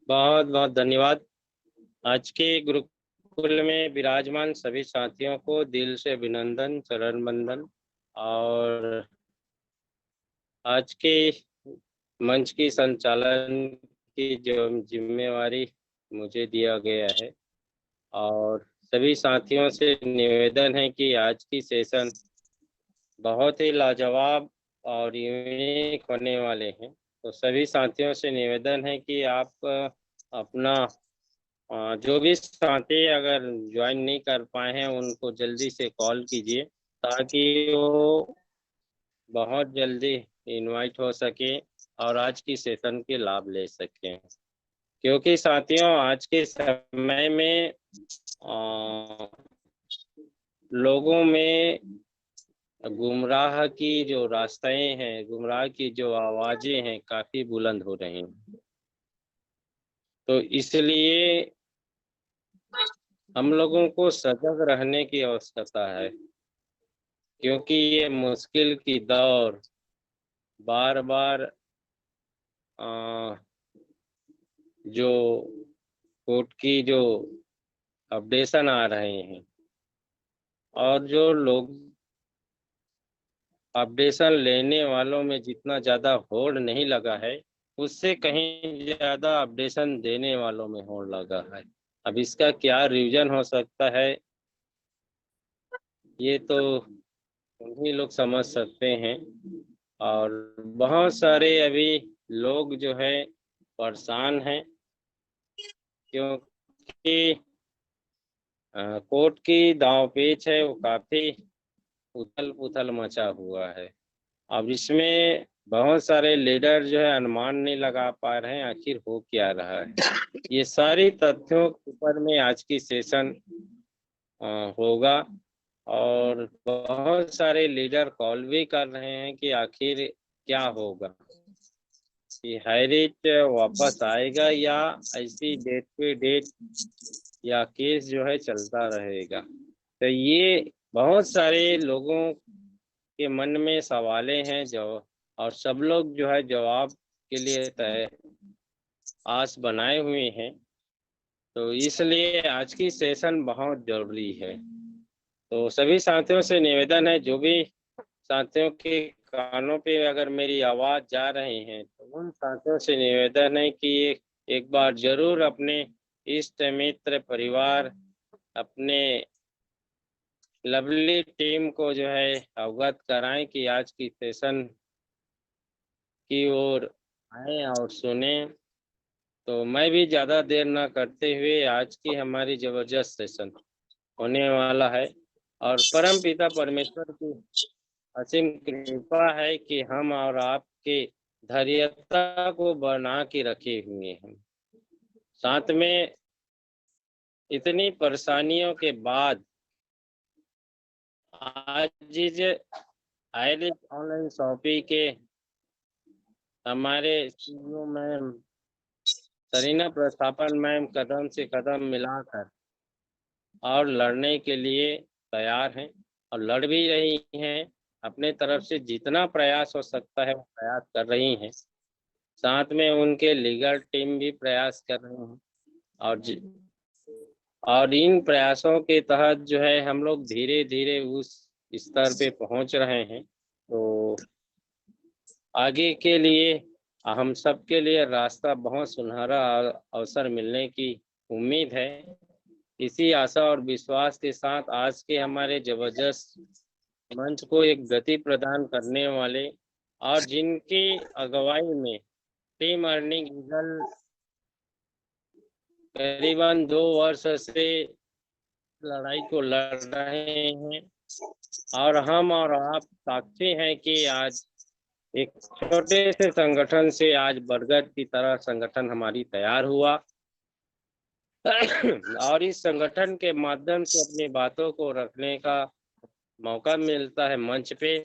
बहुत बहुत धन्यवाद। आज के गुरुकुल में विराजमान सभी साथियों को दिल से अभिनंदन, चरण बंदन। और आज के मंच की संचालन की जो जिम्मेवारी मुझे दिया गया है, और सभी साथियों से निवेदन है कि आज की सेशन बहुत ही लाजवाब और यूनिक होने वाले हैं। तो सभी साथियों से निवेदन है कि आप अपना जो भी साथी अगर ज्वाइन नहीं कर पाए हैं उनको जल्दी से कॉल कीजिए, ताकि वो बहुत जल्दी इनवाइट हो सके और आज की सेशन के लाभ ले सकें। क्योंकि साथियों, आज के समय में लोगों में गुमराह की जो रास्तें हैं, गुमराह की जो आवाजें हैं, काफी बुलंद हो रही हैं। तो इसलिए हम लोगों को सजग रहने की आवश्यकता है, क्योंकि ये मुश्किल की दौर बार बार जो कोर्ट की जो अपडेशन आ रहे हैं, और जो लोग अपडेशन लेने वालों में जितना ज़्यादा होड़ नहीं लगा है, उससे कहीं ज़्यादा अपडेशन देने वालों में होड़ लगा है। अब इसका क्या रीजन हो सकता है, ये तो उन्हीं लोग समझ सकते हैं। और बहुत सारे अभी लोग जो है परेशान हैं, क्योंकि कोर्ट की दांवपेच है वो काफी उथल पुथल मचा हुआ है। अब इसमें बहुत सारे लीडर जो है अनुमान नहीं लगा पा रहे हैं आखिर हो क्या रहा है। ये सारी तथ्यों के ऊपर में आज की सेशन होगा। और बहुत सारे लीडर कॉल भी कर रहे हैं कि आखिर क्या होगा, कि हैरिट वापस आएगा या ऐसी डेट पे डेट या केस जो है चलता रहेगा। तो ये बहुत सारे लोगों के मन में सवालें हैं जो, और सब लोग जो है जवाब के लिए तय आस बनाए हुए हैं। तो इसलिए आज की सेशन बहुत जरूरी है। तो सभी साथियों से निवेदन है, जो भी साथियों के कानों पे अगर मेरी आवाज जा रही है, तो उन साथियों से निवेदन है कि एक बार जरूर अपने इष्ट मित्र परिवार, अपने लवली टीम को जो है अवगत कराएं कि आज की सेशन की ओर आए और सुने। तो मैं भी ज़्यादा देर ना करते हुए आज की हमारी जबरदस्त सेशन होने वाला है। और परम पिता परमेश्वर की असीम कृपा है कि हम और आपके धैर्यता को बना के रखे हुए हैं। साथ में इतनी परेशानियों के बाद आज इस आयरिश ऑनलाइन शॉपिंग के हमारे सीईओ मैम सरीना प्रस्थापन मैम कदम से कदम मिलाकर और लड़ने के लिए तैयार हैं, और लड़ भी रही हैं। अपने तरफ से जितना प्रयास हो सकता है वो प्रयास कर रही हैं। साथ में उनके लीगल टीम भी प्रयास कर रहे हैं। और और इन प्रयासों के तहत जो है हम लोग धीरे धीरे उस स्तर पे पहुंच रहे हैं। तो आगे के लिए हम सब के लिए रास्ता बहुत सुनहरा अवसर मिलने की उम्मीद है। इसी आशा और विश्वास के साथ आज के हमारे जबरदस्त मंच को एक गति प्रदान करने वाले, और जिनकी अगुवाई में टीम अर्निंग ईगल करीबन 2 वर्ष से लड़ाई को लड़ रहे हैं, और हम और आप साक्षी हैं कि आज एक छोटे से संगठन से आज बरगद की तरह संगठन हमारी तैयार हुआ। और इस संगठन के माध्यम से अपनी बातों को रखने का मौका मिलता है मंच पे।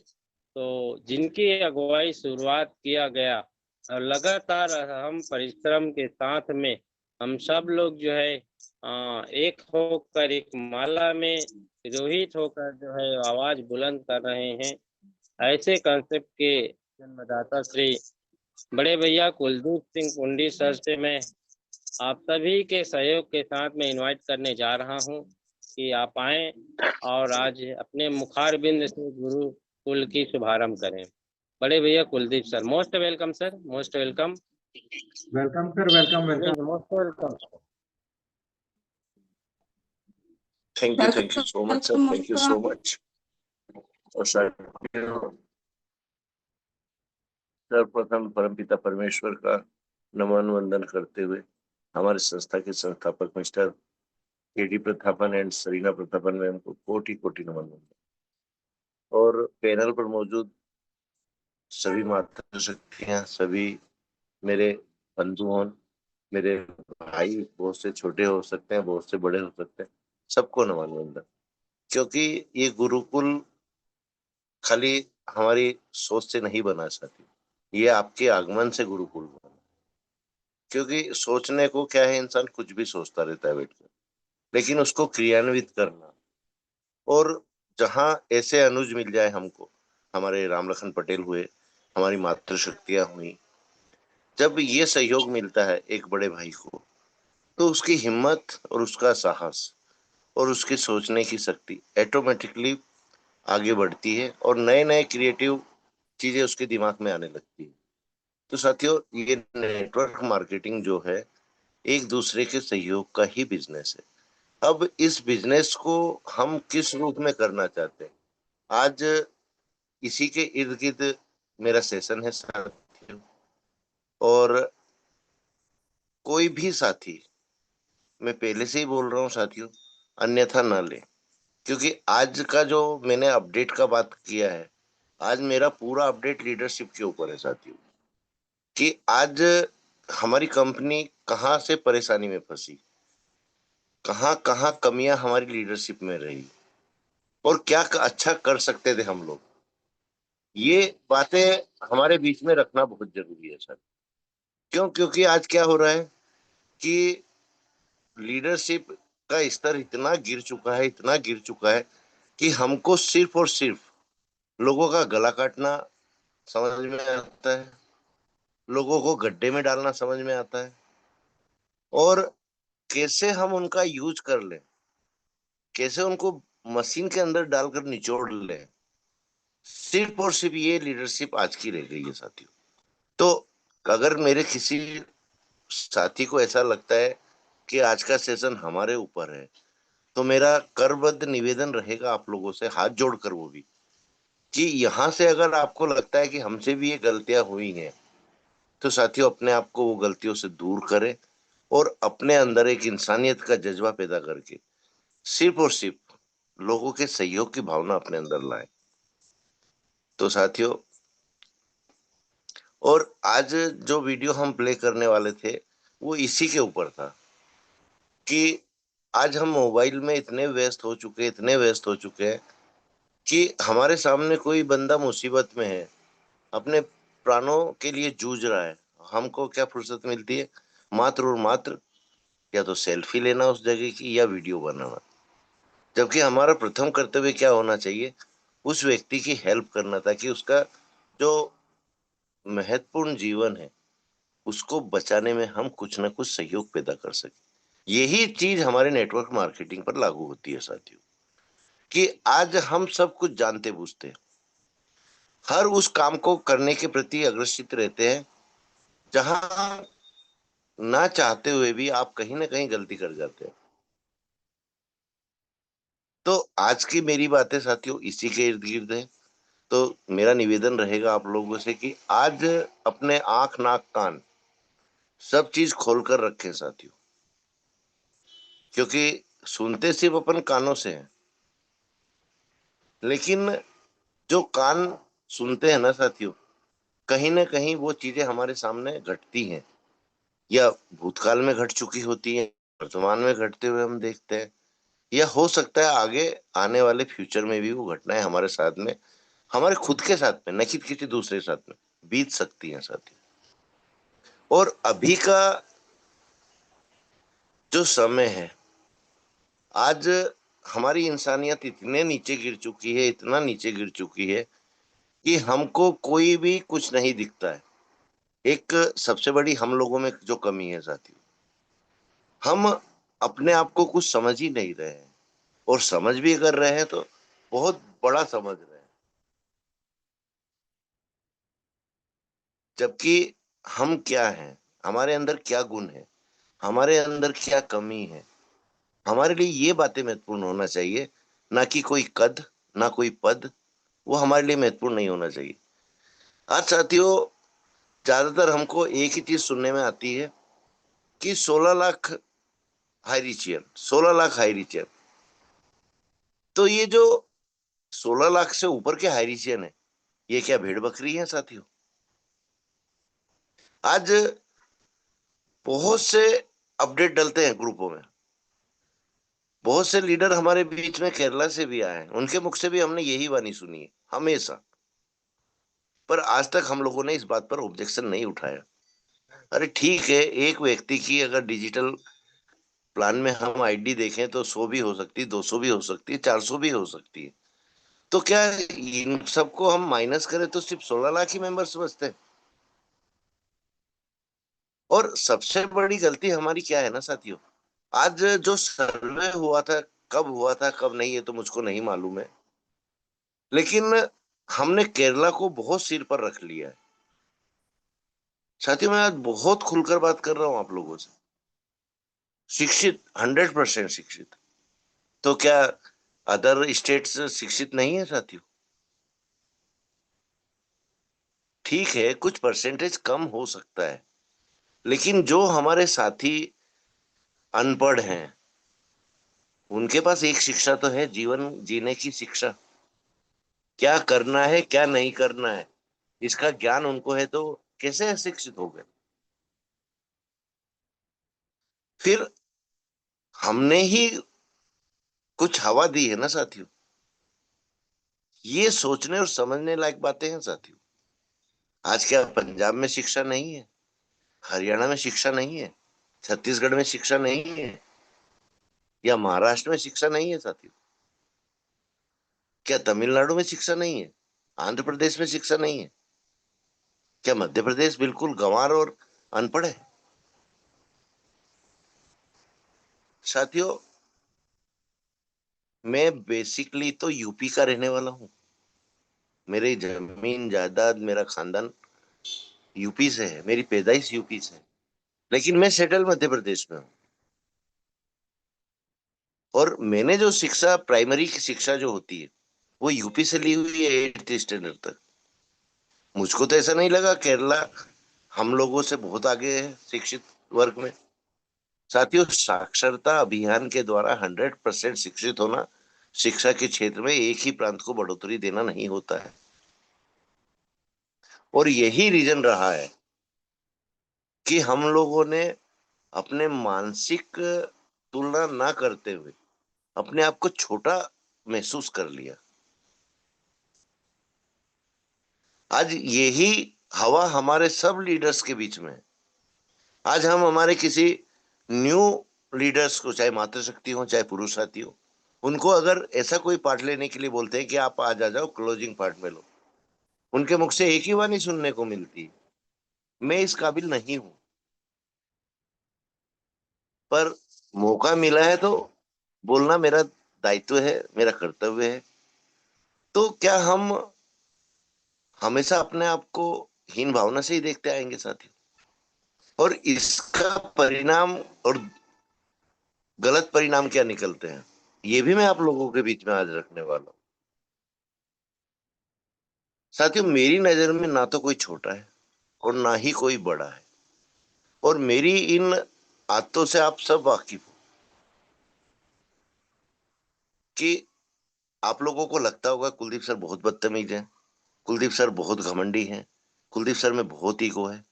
तो जिनकी अगुवाई शुरुआत किया गया, और लगातार हम परिश्रम के साथ में हम सब लोग जो है एक होकर एक माला में रोहित होकर जो है आवाज बुलंद कर रहे हैं। ऐसे कंसेप्ट के जन्मदाता श्री बड़े भैया कुलदीप सिंह कुंडी सर से मैं आप सभी के सहयोग के साथ मैं इनवाइट करने जा रहा हूं कि आप आएं और आज अपने मुखारबिंद से गुरुकुल की शुभारंभ करें। बड़े भैया Kuldeep sir, most welcome sir, most welcome. Welcome sir, welcome welcome. Most welcome. Thank you so much, sir. Thank you so much. और सर्वप्रथम परमपिता परमेश्वर का नमन वंदन करते हुए हमारे संस्था के संस्थापक mister KD Prathapan and Sarina Prathapan ma'am को कोटि कोटि नमन वंदन, और पैनल पर मौजूद सभी मातृशक्तियां, सभी मेरे बंधु, मेरे भाई, बहुत से छोटे हो सकते हैं, बहुत से बड़े हो सकते हैं, सबको नमन वंदन। क्योंकि ये गुरुकुल खाली हमारी सोच से नहीं बना साथी, ये आपके आगमन से गुरुकुल बना। क्योंकि सोचने को क्या है, इंसान कुछ भी सोचता रहता है बैठकर, लेकिन उसको क्रियान्वित करना, और जहां ऐसे अनुज मिल जाए हमको, हमारे रामलखन पटेल हुए, हमारी मातृशक्तियां हुई, जब ये सहयोग मिलता है एक बड़े भाई को, तो उसकी हिम्मत और उसका साहस और उसकी सोचने की शक्ति ऑटोमेटिकली आगे बढ़ती है, और नए नए क्रिएटिव चीजें उसके दिमाग में आने लगती है। तो साथियों, ये नेटवर्क मार्केटिंग जो है, एक दूसरे के सहयोग का ही बिजनेस है। अब इस बिजनेस को हम किस रूप में करना चाहते हैं, आज इसी के इर्द गिर्द मेरा सेशन है साथियों। और कोई भी साथी, मैं पहले से ही बोल रहा हूँ साथियों, अन्यथा न ले। क्योंकि आज का जो मैंने अपडेट का बात किया है, आज मेरा पूरा अपडेट लीडरशिप के ऊपर है साथियों, कि आज हमारी कंपनी कहाँ से परेशानी में फंसी, कहाँ कहाँ कमियां हमारी लीडरशिप में रही, और क्या अच्छा कर सकते थे हम लोग। ये बातें हमारे बीच में रखना बहुत जरूरी है सर। क्यों? क्योंकि आज क्या हो रहा है कि लीडरशिप का स्तर इतना गिर चुका है, इतना गिर चुका है, कि हमको सिर्फ और सिर्फ लोगों का गला काटना समझ में आता है, लोगों को गड्ढे में डालना समझ में आता है, और कैसे हम उनका यूज कर लें, कैसे उनको मशीन के अंदर डालकर निचोड़ लें, सिर्फ और सिर्फ ये लीडरशिप आज की रह गई है साथियों। तो अगर मेरे किसी साथी को ऐसा लगता है कि आज का सेशन हमारे ऊपर है, तो मेरा करबद्ध निवेदन रहेगा आप लोगों से, हाथ जोड़कर वो भी, कि यहाँ से अगर आपको लगता है कि हमसे भी ये गलतियां हुई हैं, तो साथियों अपने आप को वो गलतियों से दूर करें, और अपने अंदर एक इंसानियत का जज्बा पैदा करके सिर्फ और सिर्फ लोगों के सहयोग की भावना अपने अंदर लाएं। तो साथियों, और आज जो वीडियो हम प्ले करने वाले थे, वो इसी के ऊपर था, कि आज हम मोबाइल में इतने व्यस्त हो चुके हैं, इतने व्यस्त हो चुके हैं, कि हमारे सामने कोई बंदा मुसीबत में है, अपने प्राणों के लिए जूझ रहा है, हमको क्या फुर्सत मिलती है, मात्र और मात्र या तो सेल्फी लेना उस जगह की, या वीडियो बनाना। जबकि हमारा प्रथम कर्तव्य क्या होना चाहिए, उस व्यक्ति की हेल्प करना, ताकि उसका जो महत्वपूर्ण जीवन है उसको बचाने में हम कुछ ना कुछ सहयोग पैदा कर सके। यही चीज हमारे नेटवर्क मार्केटिंग पर लागू होती है साथियों, कि आज हम सब कुछ जानते बूझते हैं, हर उस काम को करने के प्रति अग्रसित रहते हैं जहां ना चाहते हुए भी आप कहीं ना कहीं गलती कर जाते हैं। तो आज की मेरी बातें साथियों इसी के इर्द गिर्द है। तो मेरा निवेदन रहेगा आप लोगों से कि आज अपने आंख नाक कान सब चीज खोल कर रखें साथियों, क्योंकि सुनते सिर्फ अपन कानों से हैं, लेकिन जो कान सुनते हैं ना साथियों, कहीं ना कहीं वो चीजें हमारे सामने घटती हैं, या भूतकाल में घट चुकी होती हैं, वर्तमान में घटते हुए हम देखते हैं, या हो सकता है आगे आने वाले फ्यूचर में भी वो घटनाएं हमारे साथ में, हमारे खुद के साथ में, न कि किसी दूसरे साथ में बीत सकती हैं साथियों। और अभी का जो समय है, आज हमारी इंसानियत इतने नीचे गिर चुकी है, इतना नीचे गिर चुकी है, कि हमको कोई भी कुछ नहीं दिखता है। एक सबसे बड़ी हम लोगों में जो कमी है साथियों, हम अपने आप को कुछ समझ ही नहीं रहे हैं, और समझ भी कर रहे हैं तो बहुत बड़ा समझ रहे हैं, जबकि हम क्या हैं, हमारे अंदर क्या गुण है, हमारे अंदर क्या कमी है। हमारे लिए ये बातें महत्वपूर्ण होना चाहिए, ना कि कोई कद, ना कोई पद। वो हमारे लिए महत्वपूर्ण नहीं होना चाहिए। आज साथियों, ज्यादातर हमको एक ही चीज सुनने में आती है कि 16 लाख हाई रिचियन, 16 लाख हाई रिचियन। तो ये जो 16 लाख से ऊपर के हाई रिचियन है, ये क्या भेड़ बकरी है साथियों? आज बहुत से अपडेट डलते हैं ग्रुपों में, बहुत से लीडर हमारे बीच में केरला से भी आए हैं, उनके मुख से भी हमने यही वाणी सुनी है हमेशा। पर आज तक हम लोगों ने इस बात पर ऑब्जेक्शन नहीं उठाया। अरे ठीक है, एक व्यक्ति की अगर डिजिटल प्लान में हम आईडी देखें तो 100 भी हो सकती है, 200 भी हो सकती है, 400 भी हो सकती है। तो क्या इन सबको हम माइनस करें तो सिर्फ 16 लाख ही मेंबर्स बचते हैं? और सबसे बड़ी गलती हमारी क्या है ना साथियों, आज जो सर्वे हुआ था, कब हुआ था कब नहीं, ये तो मुझको नहीं मालूम है, लेकिन हमने केरला को बहुत सिर पर रख लिया है। साथियों, मैं आज बहुत खुलकर बात कर रहा हूं आप लोगों से। शिक्षित, 100% शिक्षित। तो क्या अदर स्टेट्स शिक्षित नहीं है साथियों? ठीक है, कुछ परसेंटेज कम हो सकता है, लेकिन जो हमारे साथी अनपढ़ हैं, उनके पास एक शिक्षा तो है, जीवन जीने की शिक्षा। क्या करना है, क्या नहीं करना है, इसका ज्ञान उनको है, तो कैसे अशिक्षित हो गए? फिर हमने ही कुछ हवा दी है ना साथियों। ये सोचने और समझने लायक बातें हैं साथियों। आज क्या पंजाब में शिक्षा नहीं है, हरियाणा में शिक्षा नहीं है, छत्तीसगढ़ में शिक्षा नहीं है, या महाराष्ट्र में शिक्षा नहीं है साथियों? क्या तमिलनाडु में शिक्षा नहीं है, आंध्र प्रदेश में शिक्षा नहीं है? क्या मध्य प्रदेश बिल्कुल गंवार और अनपढ़ है? साथियों, मैं बेसिकली तो यूपी का रहने वाला हूँ। मेरी जमीन जायदाद, मेरा खानदान यूपी से है, मेरी पैदाइश यूपी से है, लेकिन मैं सेटल मध्य प्रदेश में हूँ। और मैंने जो शिक्षा, प्राइमरी की शिक्षा जो होती है, वो यूपी से ली हुई है 8th स्टैंडर्ड तक। मुझको तो ऐसा नहीं लगा केरला हम लोगों से बहुत आगे है शिक्षित वर्ग में। साथियों, साक्षरता अभियान के द्वारा 100% शिक्षित होना, शिक्षा के क्षेत्र में एक ही प्रांत को बढ़ोतरी देना नहीं होता है। और यही रीजन रहा है कि हम लोगों ने अपने मानसिक तुलना ना करते हुए अपने आप को छोटा महसूस कर लिया। आज यही हवा हमारे सब लीडर्स के बीच में है। आज हम हमारे किसी न्यू लीडर्स को, चाहे मातृशक्ति हो चाहे पुरुष साथी हो, उनको अगर ऐसा कोई पार्ट लेने के लिए बोलते हैं कि आप आज आ जाओ क्लोजिंग पार्ट में लो, उनके मुख से एक ही वाणी सुनने को मिलती है, मैं इस काबिल नहीं हूं। पर मौका मिला है तो बोलना मेरा दायित्व है, मेरा कर्तव्य है। तो क्या हम हमेशा अपने आप को हीन भावना से ही देखते आएंगे साथी? और इसका परिणाम और गलत परिणाम क्या निकलते हैं, ये भी मैं आप लोगों के बीच में आज रखने वाला हूं। साथियों, मेरी नजर में ना तो कोई छोटा है और ना ही कोई बड़ा है, और मेरी इन आदतों से आप सब वाकिफ हो। कि आप लोगों को लगता होगा कुलदीप सर बहुत बदतमीज हैं, कुलदीप सर बहुत घमंडी हैं, कुलदीप सर में बहुत ईगो है,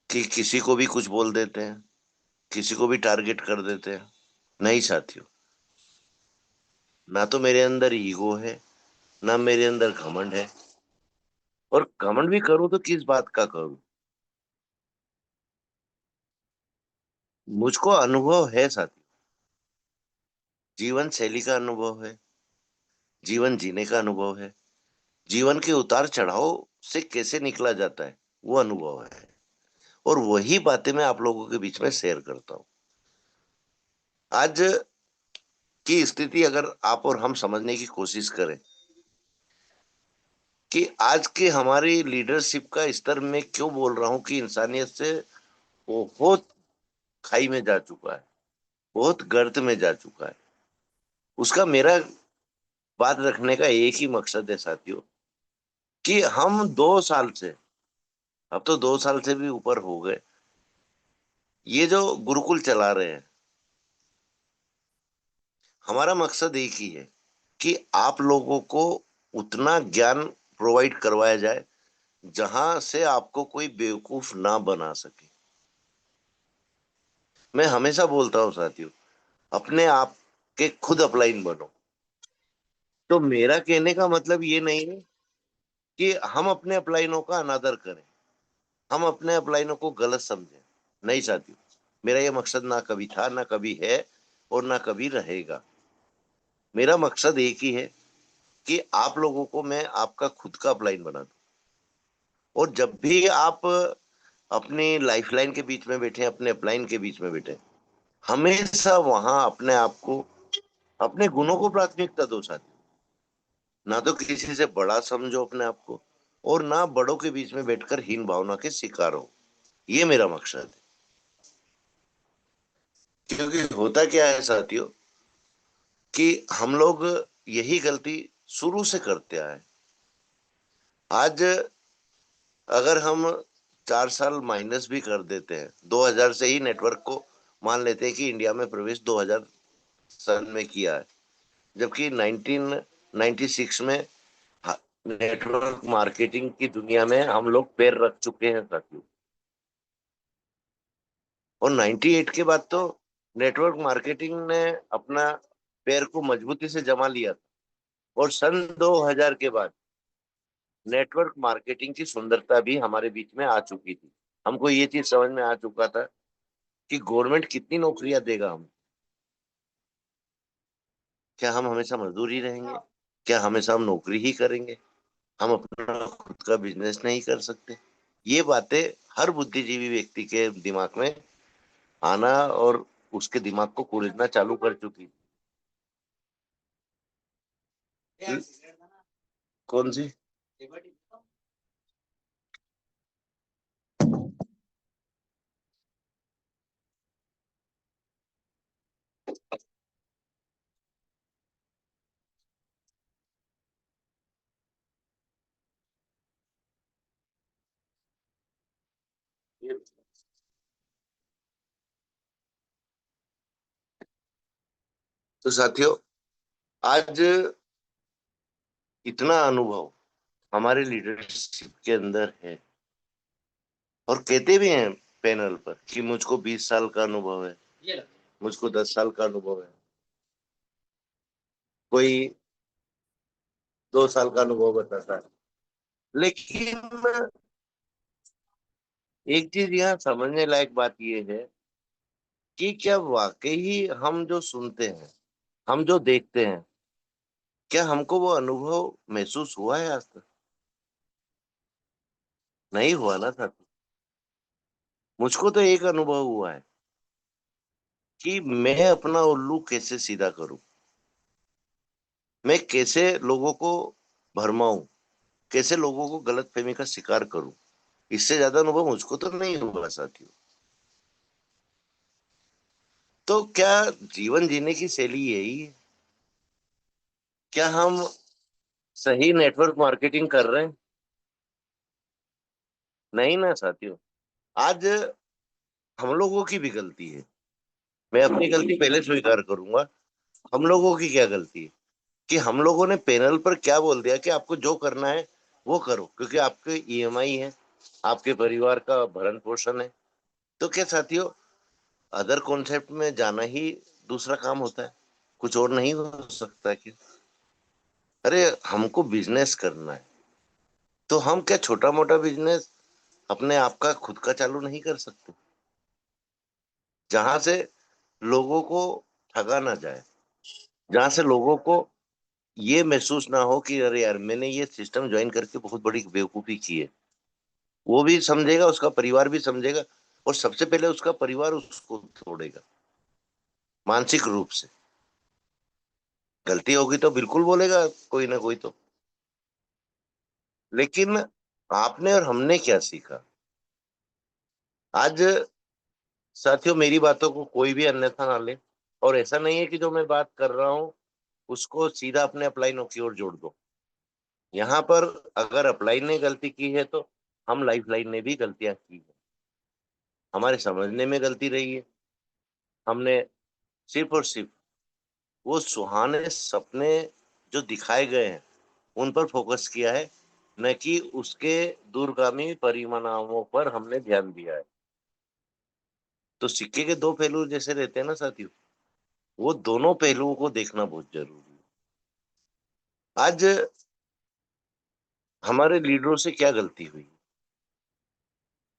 कि किसी को भी कुछ बोल देते हैं, किसी को भी टारगेट कर देते हैं। नहीं साथियों, ना तो मेरे अंदर ईगो है, ना मेरे अंदर घमंड है। और घमंड भी करूं तो किस बात का करूं? मुझको अनुभव है साथी, जीवन शैली का अनुभव है, जीवन जीने का अनुभव है, जीवन के उतार चढ़ाव से कैसे निकला जाता है वो अनुभव है। और वही बातें मैं आप लोगों के बीच में शेयर करता हूं। आज की स्थिति अगर आप और हम समझने की कोशिश करें कि आज के हमारी लीडरशिप का स्तर मैं क्यों बोल रहा हूं कि इंसानियत से बहुत खाई में जा चुका है, बहुत गर्त में जा चुका है। उसका मेरा बात रखने का एक ही मकसद है साथियों, कि हम 2 साल से, अब तो 2 साल से भी ऊपर हो गए, ये जो गुरुकुल चला रहे हैं, हमारा मकसद एक ही है कि आप लोगों को उतना ज्ञान प्रोवाइड करवाया जाए जहां से आपको कोई बेवकूफ ना बना सके। मैं हमेशा बोलता हूं साथियों, अपने आप के खुद अपलाइन बनो। तो मेरा कहने का मतलब ये नहीं है कि हम अपने अपलाइनों का अनादर करें, हम अपने अपलाइनों को गलत समझें। नहीं साथियों, मेरा ये मकसद ना कभी था, ना कभी है, और ना कभी रहेगा। मेरा मकसद एक ही है कि आप लोगों को मैं आपका खुद का अपलाइन बना दूं। और जब भी आप अपनी लाइफलाइन के बीच में बैठे, अपने अपलाइन के बीच में बैठे, हमेशा वहां अपने आप को, अपने गुणों को प्राथमिकता दो साथियों। ना तो किसी से बड़ा समझो अपने आप को, और ना बड़ों के बीच में बैठकर हीन भावना के शिकार हो। ये मेरा मकसद है। क्योंकि होता क्या है साथियों, कि हम लोग यही गलती शुरू से करते आए। आज अगर हम 4 साल माइनस भी कर देते हैं, 2000 से ही नेटवर्क को मान लेते हैं कि इंडिया में प्रवेश 2000 सन में किया है, जबकि 1996 में नेटवर्क मार्केटिंग की दुनिया में हम लोग पैर रख चुके हैं साथियों। और 98 के बाद तो नेटवर्क मार्केटिंग ने अपना पैर को मजबूती से जमा लिया था। और सन 2000 के बाद नेटवर्क मार्केटिंग की सुंदरता भी हमारे बीच में आ चुकी थी। हमको ये चीज समझ में आ चुका था कि गवर्नमेंट कितनी नौकरियां देगा हम। क्या हम हमेशा मजदूर ही रहेंगे? क्या हमेशा हम नौकरी ही करेंगे? हम अपना खुद का बिजनेस नहीं कर सकते? ये बातें हर बुद्धिजीवी व्यक्ति के दिमाग में आना और उसके दिमाग को कुरेदना चालू कर चुकी। कौन सी? तो साथियों, आज इतना अनुभव हमारे लीडरशिप के अंदर है, और कहते भी हैं पैनल पर कि मुझको 20 साल का अनुभव है, मुझको 10 साल का अनुभव है, कोई 2 साल का अनुभव बताता है। लेकिन एक चीज यहाँ समझने लायक बात यह है कि क्या वाकई ही हम जो सुनते हैं, हम जो देखते हैं, क्या हमको वो अनुभव महसूस हुआ है आज तक? नहीं हुआ ना साथी। मुझको तो एक अनुभव हुआ है कि मैं अपना उल्लू कैसे सीधा करूं, मैं कैसे लोगों को भरमाऊं, कैसे लोगों को गलतफहमी का शिकार करूं। इससे ज्यादा अनुभव मुझको तो नहीं हुआ साथियों। तो क्या जीवन जीने की शैली यही है? क्या हम सही नेटवर्क मार्केटिंग कर रहे हैं? नहीं ना साथियों। आज हम लोगों की भी गलती है। मैं अपनी गलती पहले स्वीकार करूंगा। हम लोगों की क्या गलती है कि हम लोगों ने पैनल पर क्या बोल दिया कि आपको जो करना है वो करो, क्योंकि आपके ईएमआई है, आपके परिवार का भरण पोषण है। तो क्या साथियों, अदर कॉन्सेप्ट में जाना ही दूसरा काम होता है? कुछ और नहीं हो सकता क्या? अरे हमको बिजनेस करना है, तो हम क्या छोटा मोटा बिजनेस अपने आप का खुद का चालू नहीं कर सकते, जहां से लोगों को ठगा ना जाए, जहां से लोगों को ये महसूस ना हो कि अरे यार मैंने ये सिस्टम ज्वाइन करके बहुत बड़ी बेवकूफी की है। वो भी समझेगा, उसका परिवार भी समझेगा, और सबसे पहले उसका परिवार उसको तोड़ेगा मानसिक रूप से। गलती होगी तो बिल्कुल बोलेगा कोई ना कोई तो। लेकिन आपने और हमने क्या सीखा? आज साथियों, मेरी बातों को कोई भी अन्यथा ना ले, और ऐसा नहीं है कि जो मैं बात कर रहा हूं उसको सीधा अपने अपलाइनों की ओर जोड़ दो। यहाँ पर अगर अपलाइन ने गलती की है तो हम लाइफ लाइन ने भी गलतियां की है। हमारे समझने में गलती रही है। हमने सिर्फ और सिर्फ वो सुहाने सपने जो दिखाए गए हैं उन पर फोकस किया है, न कि उसके दूरगामी परिणामों पर हमने ध्यान दिया है। तो सिक्के के दो पहलू जैसे रहते हैं ना साथियों, वो दोनों पहलुओं को देखना बहुत जरूरी है। आज हमारे लीडरों से क्या गलती हुई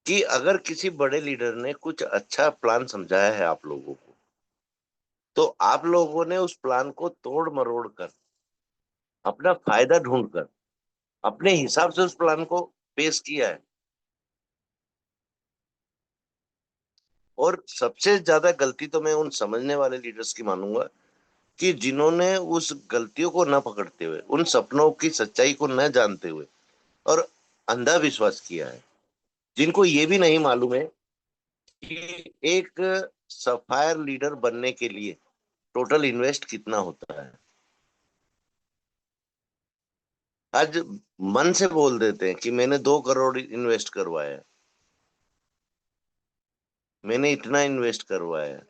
कि अगर किसी बड़े लीडर ने कुछ अच्छा प्लान समझाया है आप लोगों को, तो आप लोगों ने उस प्लान को तोड़ मरोड़ कर, अपना फायदा ढूंढकर, अपने हिसाब से उस प्लान को पेश किया है। और सबसे ज्यादा गलती तो मैं उन समझने वाले लीडर्स की मानूंगा कि जिन्होंने उस गलतियों को न पकड़ते हुए, उन सपनों की सच्चाई को न जानते हुए और अंधा विश्वास किया है। जिनको ये भी नहीं मालूम है कि एक सफायर लीडर बनने के लिए टोटल इन्वेस्ट कितना होता है। आज मन से बोल देते हैं कि मैंने 2 करोड़ इन्वेस्ट करवाया है, मैंने इतना इन्वेस्ट करवाया है।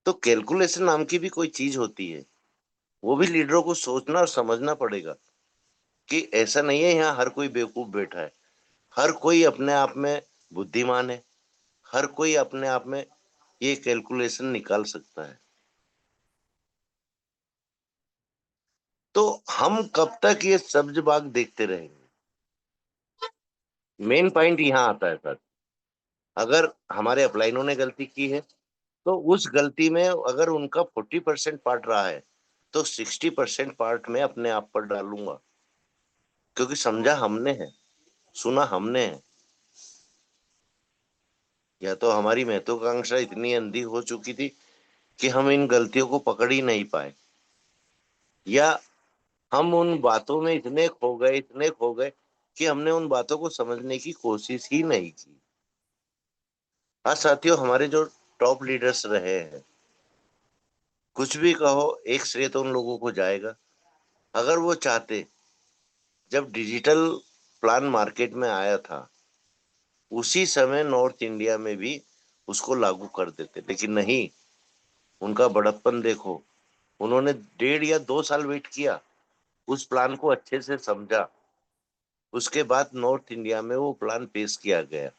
तो कैलकुलेशन नाम की भी कोई चीज होती है, वो भी लीडरों को सोचना और समझना पड़ेगा कि ऐसा नहीं है यहाँ हर कोई बेवकूफ बैठा है। हर कोई अपने आप में बुद्धिमान है। हर कोई अपने आप में ये कैलकुलेशन निकाल सकता है। तो हम कब तक ये सब्ज बाग देखते रहेंगे? मेन पॉइंट यहाँ आता है सर। अगर हमारे अपलाइनों ने गलती की है तो उस गलती में अगर उनका 40% पार्ट रहा है तो 60% पार्ट मैं अपने आप पर डालूंगा, क्योंकि समझा हमने है, सुना हमने है। या तो हमारी महत्वाकांक्षा इतनी अंधी हो चुकी थी कि हम इन गलतियों को पकड़ ही नहीं पाए, या हम उन बातों में इतने खो गए कि हमने उन बातों को समझने की कोशिश ही नहीं की। हाँ साथियों, हमारे जो टॉप लीडर्स रहे हैं, कुछ भी कहो, एक श्रेय तो उन लोगों को जाएगा। अगर वो चाहते, जब डिजिटल प्लान मार्केट में आया था उसी समय नॉर्थ इंडिया में भी उसको लागू कर देते, लेकिन नहीं। उनका बड़प्पन देखो। उन्होंने 1.5 या 2 साल वेट किया, उस प्लान को अच्छे से समझा, उसके बाद नॉर्थ इंडिया में वो प्लान पेश किया गया।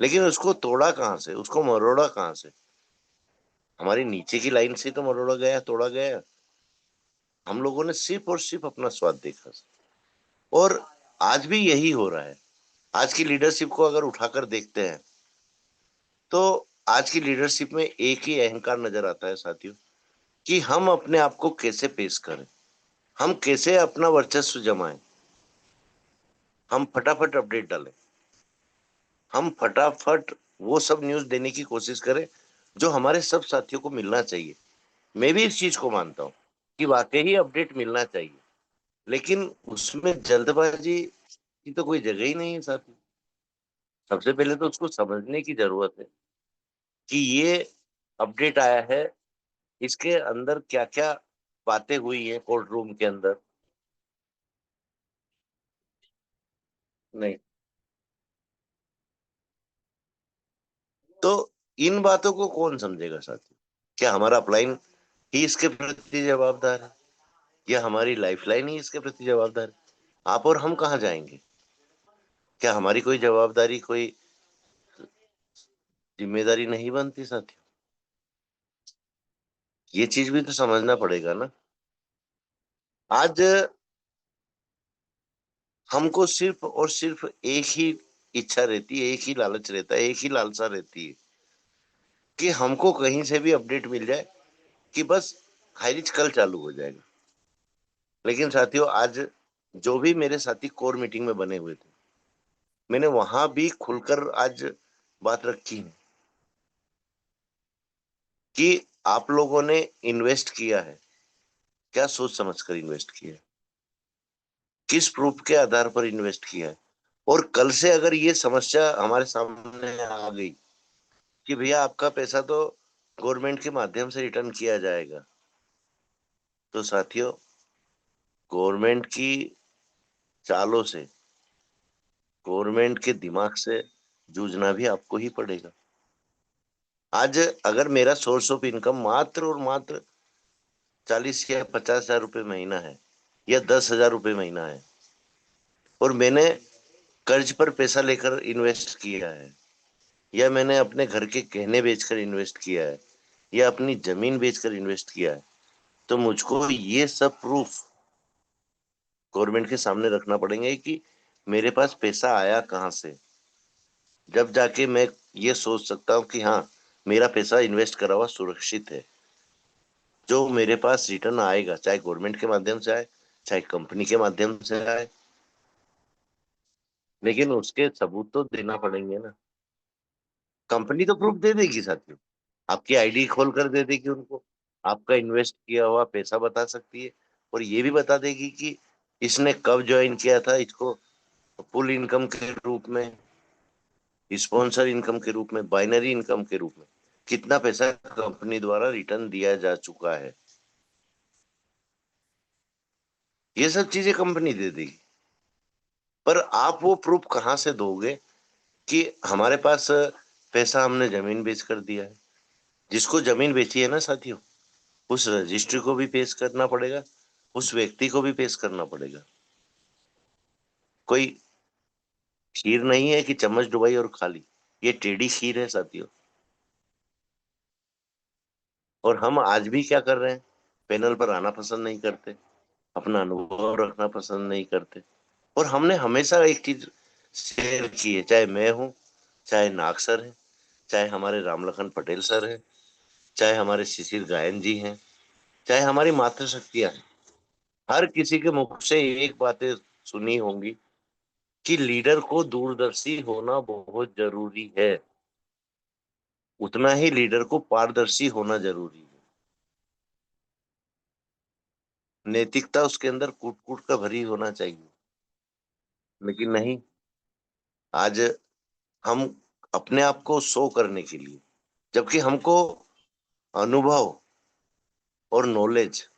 लेकिन उसको तोड़ा कहाँ से, उसको मरोड़ा कहाँ से? हमारी नीचे की लाइन से तो मरोड़ा गया, तोड़ा गया। हम लोगों ने सिर्फ और सिर्फ अपना स्वाद देखा। और आज भी यही हो रहा है। आज की लीडरशिप को अगर उठाकर देखते हैं तो आज की लीडरशिप में एक ही अहंकार नजर आता है साथियों, कि हम अपने आप को कैसे पेश करें, हम कैसे अपना वर्चस्व जमाएं, हम फटाफट अपडेट डालें, हम फटाफट वो सब न्यूज देने की कोशिश करें जो हमारे सब साथियों को मिलना चाहिए। मैं भी इस चीज को मानता हूं कि वाकई ही अपडेट मिलना चाहिए, लेकिन उसमें जल्दबाजी की तो कोई जगह ही नहीं है साथी। सबसे पहले तो उसको समझने की जरूरत है कि ये अपडेट आया है, इसके अंदर क्या क्या बातें हुई है कोर्ट रूम के अंदर। नहीं तो इन बातों को कौन समझेगा साथी? क्या हमारा अपलाइन ही इसके प्रति जवाबदार है, या हमारी लाइफलाइन ही इसके प्रति जवाबदार है? आप और हम कहाँ जाएंगे? क्या हमारी कोई जवाबदारी, कोई जिम्मेदारी नहीं बनती साथी? ये चीज भी तो समझना पड़ेगा ना। आज हमको सिर्फ और सिर्फ एक ही इच्छा रहती है, एक ही लालच रहता है, एक ही लालसा रहती है कि हमको कहीं से भी अपडेट मिल जाए कि बस हाईरिच कल चालू हो जाएगा। लेकिन साथियों, आज जो भी मेरे साथी कोर मीटिंग में बने हुए थे, मैंने वहां भी खुलकर आज बात रखी है कि आप लोगों ने इन्वेस्ट किया है, क्या सोच समझकर इन्वेस्ट किया है, किस प्रूफ के आधार पर इन्वेस्ट किया है। और कल से अगर ये समस्या हमारे सामने आ गई कि भैया आपका पैसा तो गवर्नमेंट के माध्यम से रिटर्न किया जाएगा, तो साथियों गवर्नमेंट की चालों से, गवर्नमेंट के दिमाग से जूझना भी आपको ही पड़ेगा। आज अगर मेरा सोर्स ऑफ इनकम मात्र और मात्र 40 या 50 हजार रुपये महीना है या 10 हजार रुपये महीना है, और मैंने कर्ज पर पैसा लेकर इन्वेस्ट किया है, या मैंने अपने घर के गहने बेचकर इन्वेस्ट किया है, या अपनी जमीन बेचकर इन्वेस्ट किया है, तो मुझको ये सब प्रूफ गवर्नमेंट के सामने रखना पड़ेंगे कि मेरे पास पैसा आया कहाँ से। जब जाके मैं ये सोच सकता हूँ कि हाँ मेरा पैसा इन्वेस्ट करा हुआ सुरक्षित है, जो मेरे पास रिटर्न आएगा, चाहे गवर्नमेंट के माध्यम से आए चाहे कंपनी के माध्यम से आए, लेकिन उसके सबूत तो देना पड़ेंगे ना। कंपनी तो प्रूफ दे देगी साथियों, आपकी आईडी खोल कर दे देगी उनको, आपका इन्वेस्ट किया हुआ पैसा बता सकती है, और ये भी बता देगी कि इसने कब ज्वाइन किया था, इसको फुल इनकम के रूप में, स्पॉन्सर इनकम के रूप में, बाइनरी इनकम के रूप में कितना पैसा कंपनी द्वारा रिटर्न दिया जा चुका है। ये सब चीजें कंपनी दे देगी, पर आप वो प्रूफ कहाँ से दोगे कि हमारे पास पैसा हमने जमीन बेच कर दिया है। जिसको जमीन बेची है ना साथियों, उस रजिस्ट्री को भी पेश करना पड़ेगा, उस व्यक्ति को भी पेश करना पड़ेगा। कोई खीर नहीं है कि चम्मच डुबाई और खा ली, ये टेढ़ी खीर है साथियों। और हम आज भी क्या कर रहे हैं, पैनल पर आना पसंद नहीं करते, अपना अनुभव रखना पसंद नहीं करते। और हमने हमेशा एक चीज शेयर की है, चाहे मैं हूं, चाहे नाग सर है, चाहे हमारे रामलखन पटेल सर है, चाहे हमारे शिशिर गायन जी हैं, चाहे हमारी मातृशक्तियां हैं, हर किसी के मुख से एक बातें सुनी होंगी कि लीडर को दूरदर्शी होना बहुत जरूरी है, उतना ही लीडर को पारदर्शी होना जरूरी है। नैतिकता उसके अंदर कूट कूट का भरी होना चाहिए, लेकिन नहीं। आज हम अपने आप को शो करने के लिए, जबकि हमको अनुभव और नॉलेज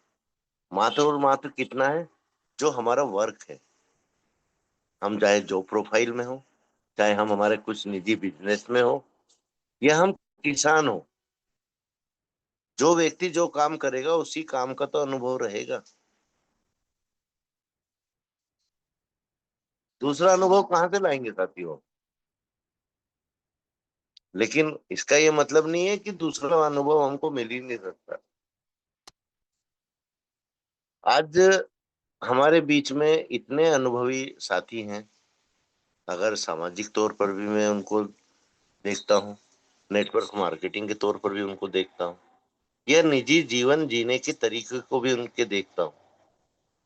मात्र और मात्र कितना है, जो हमारा वर्क है। हम चाहे जॉब प्रोफाइल में हो, चाहे हम हमारे कुछ निजी बिजनेस में हो, या हम किसान हो, जो व्यक्ति जो काम करेगा उसी काम का तो अनुभव रहेगा। दूसरा अनुभव कहाँ से लाएंगे साथियों। लेकिन इसका ये मतलब नहीं है कि दूसरा अनुभव हमको मिल ही नहीं सकता। आज हमारे बीच में इतने अनुभवी साथी हैं, अगर सामाजिक तौर पर भी मैं उनको देखता हूँ, नेटवर्क मार्केटिंग के तौर पर भी उनको देखता हूँ, या निजी जीवन जीने के तरीके को भी उनके देखता हूँ,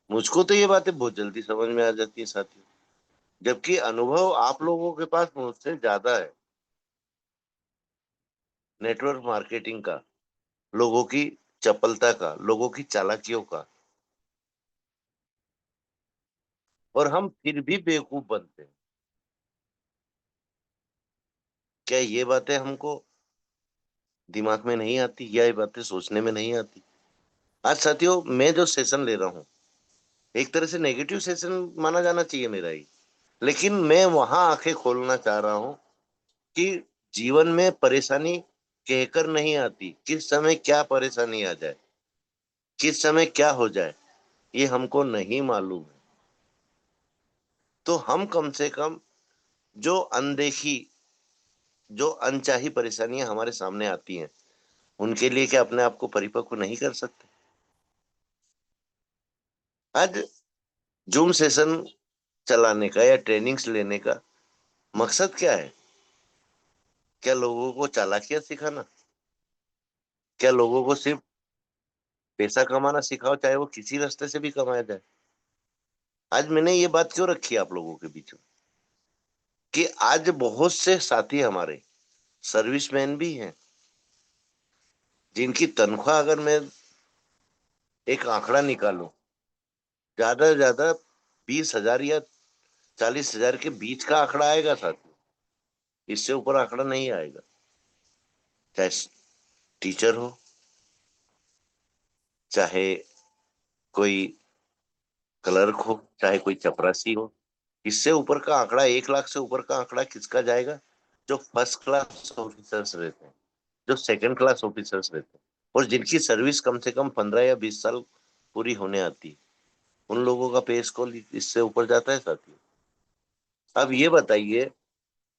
मुझको तो ये बातें बहुत जल्दी समझ में आ जाती है साथियों। जबकि अनुभव आप लोगों के पास मुझसे ज्यादा है नेटवर्क मार्केटिंग का, लोगों की चपलता का, लोगों की चालाकियों का, और हम फिर भी बेवकूफ बनते हैं। क्या ये बातें हमको दिमाग में नहीं आती, या ये बातें सोचने में नहीं आती। आज साथियों मैं जो सेशन ले रहा हूँ, एक तरह से नेगेटिव सेशन माना जाना चाहिए मेरा ही, लेकिन मैं वहां आंखें खोलना चाह रहा हूँ कि जीवन में परेशानी कहकर नहीं आती, किस समय क्या परेशानी आ जाए, किस समय क्या हो जाए, ये हमको नहीं मालूम है। तो हम कम से कम जो अनदेखी, जो अनचाही परेशानियां हमारे सामने आती हैं, उनके लिए क्या अपने आप को परिपक्व नहीं कर सकते। आज जूम सेशन चलाने का या ट्रेनिंग्स लेने का मकसद क्या है? क्या लोगों को चालाकियां सिखाना? क्या लोगों को सिर्फ पैसा कमाना सिखाओ, चाहे वो किसी रास्ते से भी कमाया जाए? आज मैंने ये बात क्यों रखी है आप लोगों के बीच में? कि आज बहुत से साथी हमारे सर्विसमैन भी हैं, जिनकी तनख्वाह अगर मैं एक आंकड़ा निकालूं, ज्यादा से ज्यादा 20,000 या 40,000 के बीच का आंकड़ा आएगा साथी, इससे ऊपर आंकड़ा नहीं आएगा। चाहे टीचर हो, चाहे कोई क्लर्क हो, चाहे कोई चपरासी हो, इससे ऊपर का आंकड़ा, 1 लाख से ऊपर का आंकड़ा किसका जाएगा? जो फर्स्ट क्लास ऑफिसर्स रहते हैं, जो सेकंड क्लास ऑफिसर्स रहते हैं, और जिनकी सर्विस कम से कम 15 या 20 साल पूरी होने आती है, उन लोगों का पे स्केल इससे ऊपर जाता है साथी। अब ये बताइए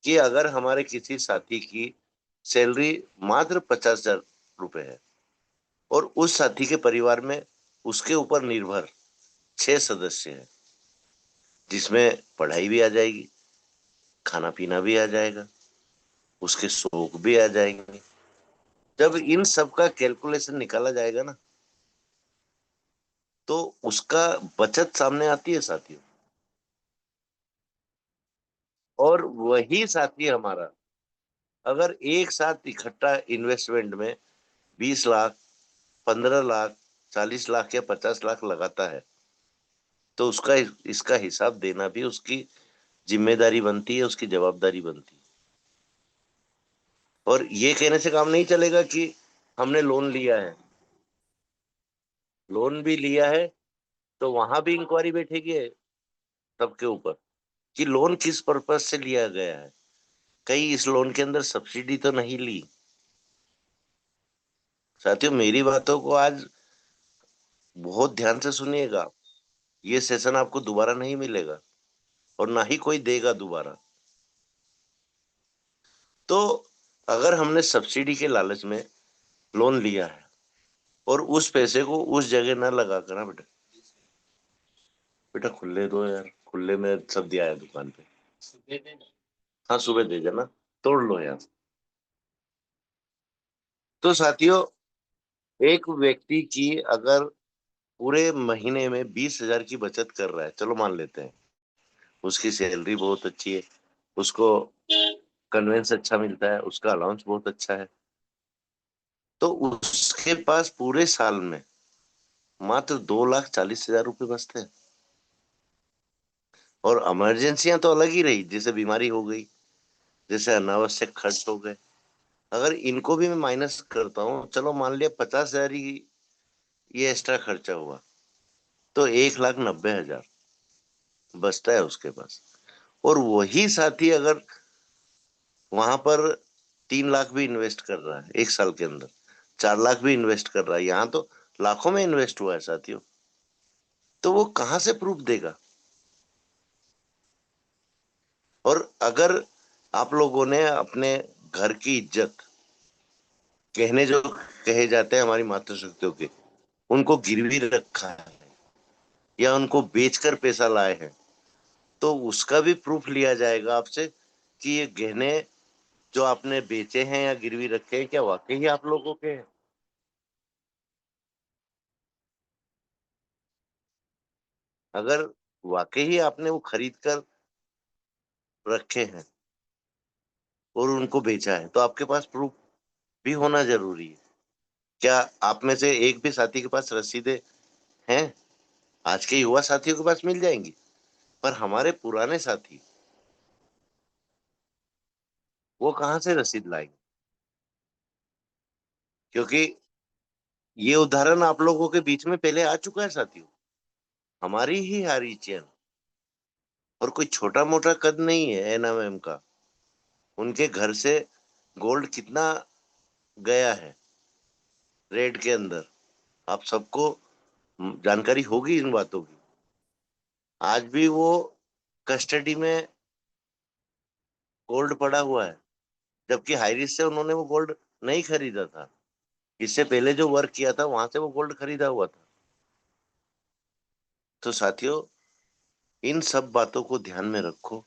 कि अगर हमारे किसी साथी की सैलरी मात्र 50,000 रुपए है, और उस साथी के परिवार में उसके ऊपर निर्भर 6 सदस्य हैं, जिसमें पढ़ाई भी आ जाएगी, खाना पीना भी आ जाएगा, उसके शौक भी आ जाएंगे, जब इन सब का कैलकुलेशन निकाला जाएगा ना, तो उसका बचत सामने आती है साथियों। और वही साथी हमारा अगर एक साथ इकट्ठा इन्वेस्टमेंट में 20 लाख, 15 लाख, 40 लाख या 50 लाख लगाता है, तो उसका इसका हिसाब देना भी उसकी जिम्मेदारी बनती है, उसकी जवाबदारी बनती है। और ये कहने से काम नहीं चलेगा कि हमने लोन लिया है। लोन भी लिया है तो वहां भी इंक्वायरी बैठेगी सबके ऊपर कि लोन किस पर्पज से लिया गया है, कहीं इस लोन के अंदर सब्सिडी तो नहीं ली। साथियों, मेरी बातों को आज बहुत ध्यान से सुनिएगा। ये सेशन आपको दोबारा नहीं मिलेगा और ना ही कोई देगा दोबारा। तो अगर हमने सब्सिडी के लालच में लोन लिया है और उस पैसे को उस जगह ना लगा कर, ना बेटा, बेटा खुले दो यार, खुले में सब्जी आया दुकान पे, हाँ सुबह दे जाना, तोड़ लो यार। तो साथियों, एक व्यक्ति की अगर पूरे महीने में 20,000 की बचत कर रहा है, चलो मान लेते हैं, उसकी सैलरी बहुत अच्छी है, उसको कन्वेंस अच्छा मिलता है, उसका अलाउंस बहुत अच्छा है, तो उसके पास पूरे साल में मात्र 2,40,000 रुपये बचते हैं। और इमरजेंसियां तो अलग ही रही, जैसे बीमारी हो गई, जैसे अनावश्यक खर्च हो गए, अगर इनको भी मैं माइनस करता हूँ, चलो मान लिया 50,000 ही ये एक्स्ट्रा खर्चा हुआ, तो 1,90,000 बचता है उसके पास। और वही साथी अगर वहां पर 3 लाख भी इन्वेस्ट कर रहा है एक साल के अंदर, 4 लाख भी इन्वेस्ट कर रहा है, यहाँ तो लाखों में इन्वेस्ट हुआ है साथियों, तो वो कहां से प्रूफ देगा? और अगर आप लोगों ने अपने घर की इज्जत, कहने जो कहे जाते हैं हमारी मातृशक्तियों के, उनको गिरवी रखा है या उनको बेचकर पैसा लाए हैं, तो उसका भी प्रूफ लिया जाएगा आपसे कि ये गहने जो आपने बेचे हैं या गिरवी रखे हैं, क्या वाकई आप लोगों के हैं? अगर वाकई ही आपने वो खरीद कर रखे हैं और उनको बेचा है, तो आपके पास प्रूफ भी होना जरूरी है। क्या आप में से एक भी साथी के पास रसीदें हैं? आज के युवा साथियों के पास मिल जाएंगी, पर हमारे पुराने साथी वो कहाँ से रसीद लाएंगे? क्योंकि ये उदाहरण आप लोगों के बीच में पहले आ चुका है साथियों, हमारी ही हारी चैन, और कोई छोटा मोटा कद नहीं है एनएमएम का। उनके घर से गोल्ड कितना गया है रेड के अंदर, आप सबको जानकारी होगी इन बातों की। आज भी वो कस्टडी में गोल्ड पड़ा हुआ है, जबकि हाई रिस्क से उन्होंने वो गोल्ड नहीं खरीदा था, इससे पहले जो वर्क किया था वहां से वो गोल्ड खरीदा हुआ था। तो साथियों, इन सब बातों को ध्यान में रखो,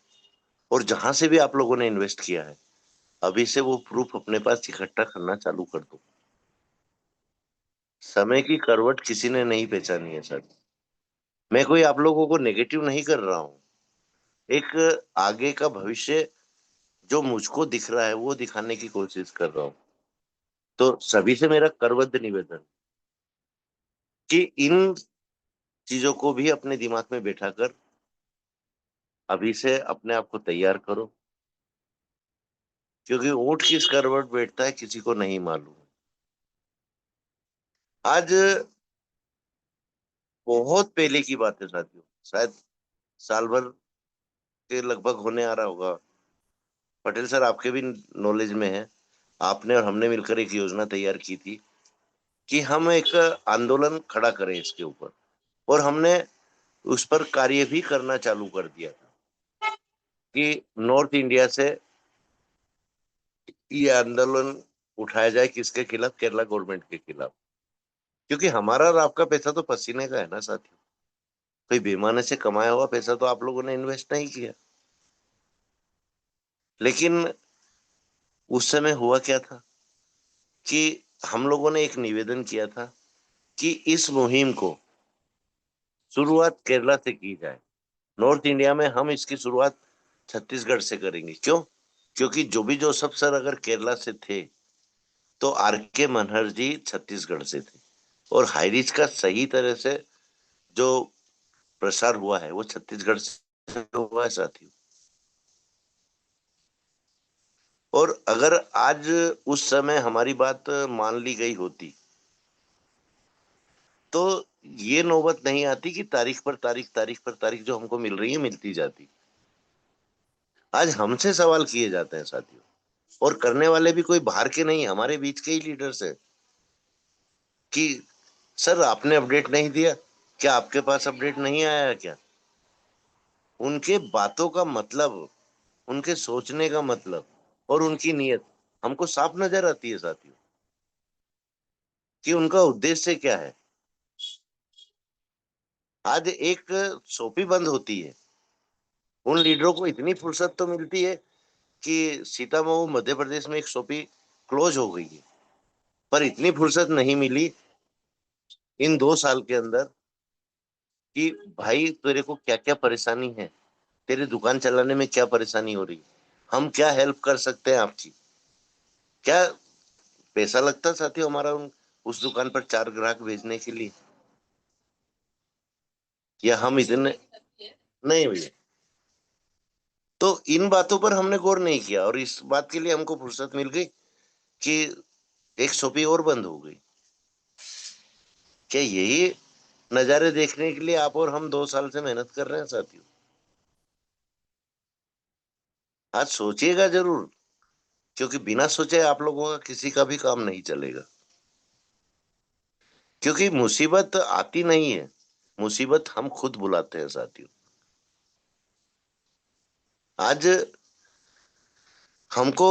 और जहां से भी आप लोगों ने इन्वेस्ट किया है, अभी से वो प्रूफ अपने पास इकट्ठा करना चालू कर दो। समय की करवट किसी ने नहीं पहचानी है सर। मैं कोई आप लोगों को नेगेटिव नहीं कर रहा हूं, एक आगे का भविष्य जो मुझको दिख रहा है वो दिखाने की कोशिश कर रहा हूँ। तो सभी से मेरा करबद्ध निवेदन कि इन चीजों को भी अपने दिमाग में बैठा कर अभी से अपने आप को तैयार करो, क्योंकि ऊंट किस करवट बैठता है किसी को नहीं मालूम। आज बहुत पहले की बात है साथियों, शायद साल भर के लगभग होने आ रहा होगा। पटेल सर आपके भी नॉलेज में है, आपने और हमने मिलकर एक योजना तैयार की थी कि हम एक आंदोलन खड़ा करें इसके ऊपर, और हमने उस पर कार्य भी करना चालू कर दिया था कि नॉर्थ इंडिया से ये आंदोलन उठाया जाए। किसके खिलाफ? केरला गवर्नमेंट के खिलाफ। क्योंकि हमारा और आपका पैसा तो पसीने का है ना साथियों, कोई बेईमानी से कमाया हुआ पैसा तो आप लोगों ने इन्वेस्ट नहीं किया। लेकिन उस समय हुआ क्या था कि हम लोगों ने एक निवेदन किया था कि इस मुहिम को शुरुआत केरला से की जाए। नॉर्थ इंडिया में हम इसकी शुरुआत छत्तीसगढ़ से करेंगे। क्यों? क्योंकि जो भी जोसफ सर अगर केरला से थे तो आर के मनहर जी छत्तीसगढ़ से थे, और हाईरिच का सही तरह से जो प्रसार हुआ है वो छत्तीसगढ़ से हुआ है साथियों। और अगर आज उस समय हमारी बात मान ली गई होती तो ये नौबत नहीं आती कि तारीख पर तारीख जो हमको मिल रही है मिलती जाती। आज हमसे सवाल किए जाते हैं साथियों, और करने वाले भी कोई बाहर के नहीं, हमारे बीच के ही लीडर्स है कि सर आपने अपडेट नहीं दिया, क्या आपके पास अपडेट नहीं आया है क्या? उनके बातों का मतलब, उनके सोचने का मतलब और उनकी नीयत हमको साफ नजर आती है साथियों कि उनका उद्देश्य क्या है। आज एक सोपी बंद होती है, उन लीडरों को इतनी फुर्सत तो मिलती है कि सीतामऊ मध्य प्रदेश में एक सोपी क्लोज हो गई है, पर इतनी फुर्सत नहीं मिली इन 2 साल के अंदर कि भाई तेरे को क्या क्या परेशानी है, तेरी दुकान चलाने में क्या परेशानी हो रही है, हम क्या हेल्प कर सकते हैं आपकी। क्या पैसा लगता साथियों हमारा उस दुकान पर 4 ग्राहक भेजने के लिए? या हम इतने नहीं भैया। तो इन बातों पर हमने गौर नहीं किया, और इस बात के लिए हमको फुर्सत मिल गई कि एक शॉपी और बंद हो गई। क्या यही नजारे देखने के लिए आप और हम 2 साल से मेहनत कर रहे हैं साथियों? आज सोचिएगा जरूर, क्योंकि बिना सोचे आप लोगों का किसी का भी काम नहीं चलेगा। क्योंकि मुसीबत आती नहीं है, मुसीबत हम खुद बुलाते हैं साथियों। आज हमको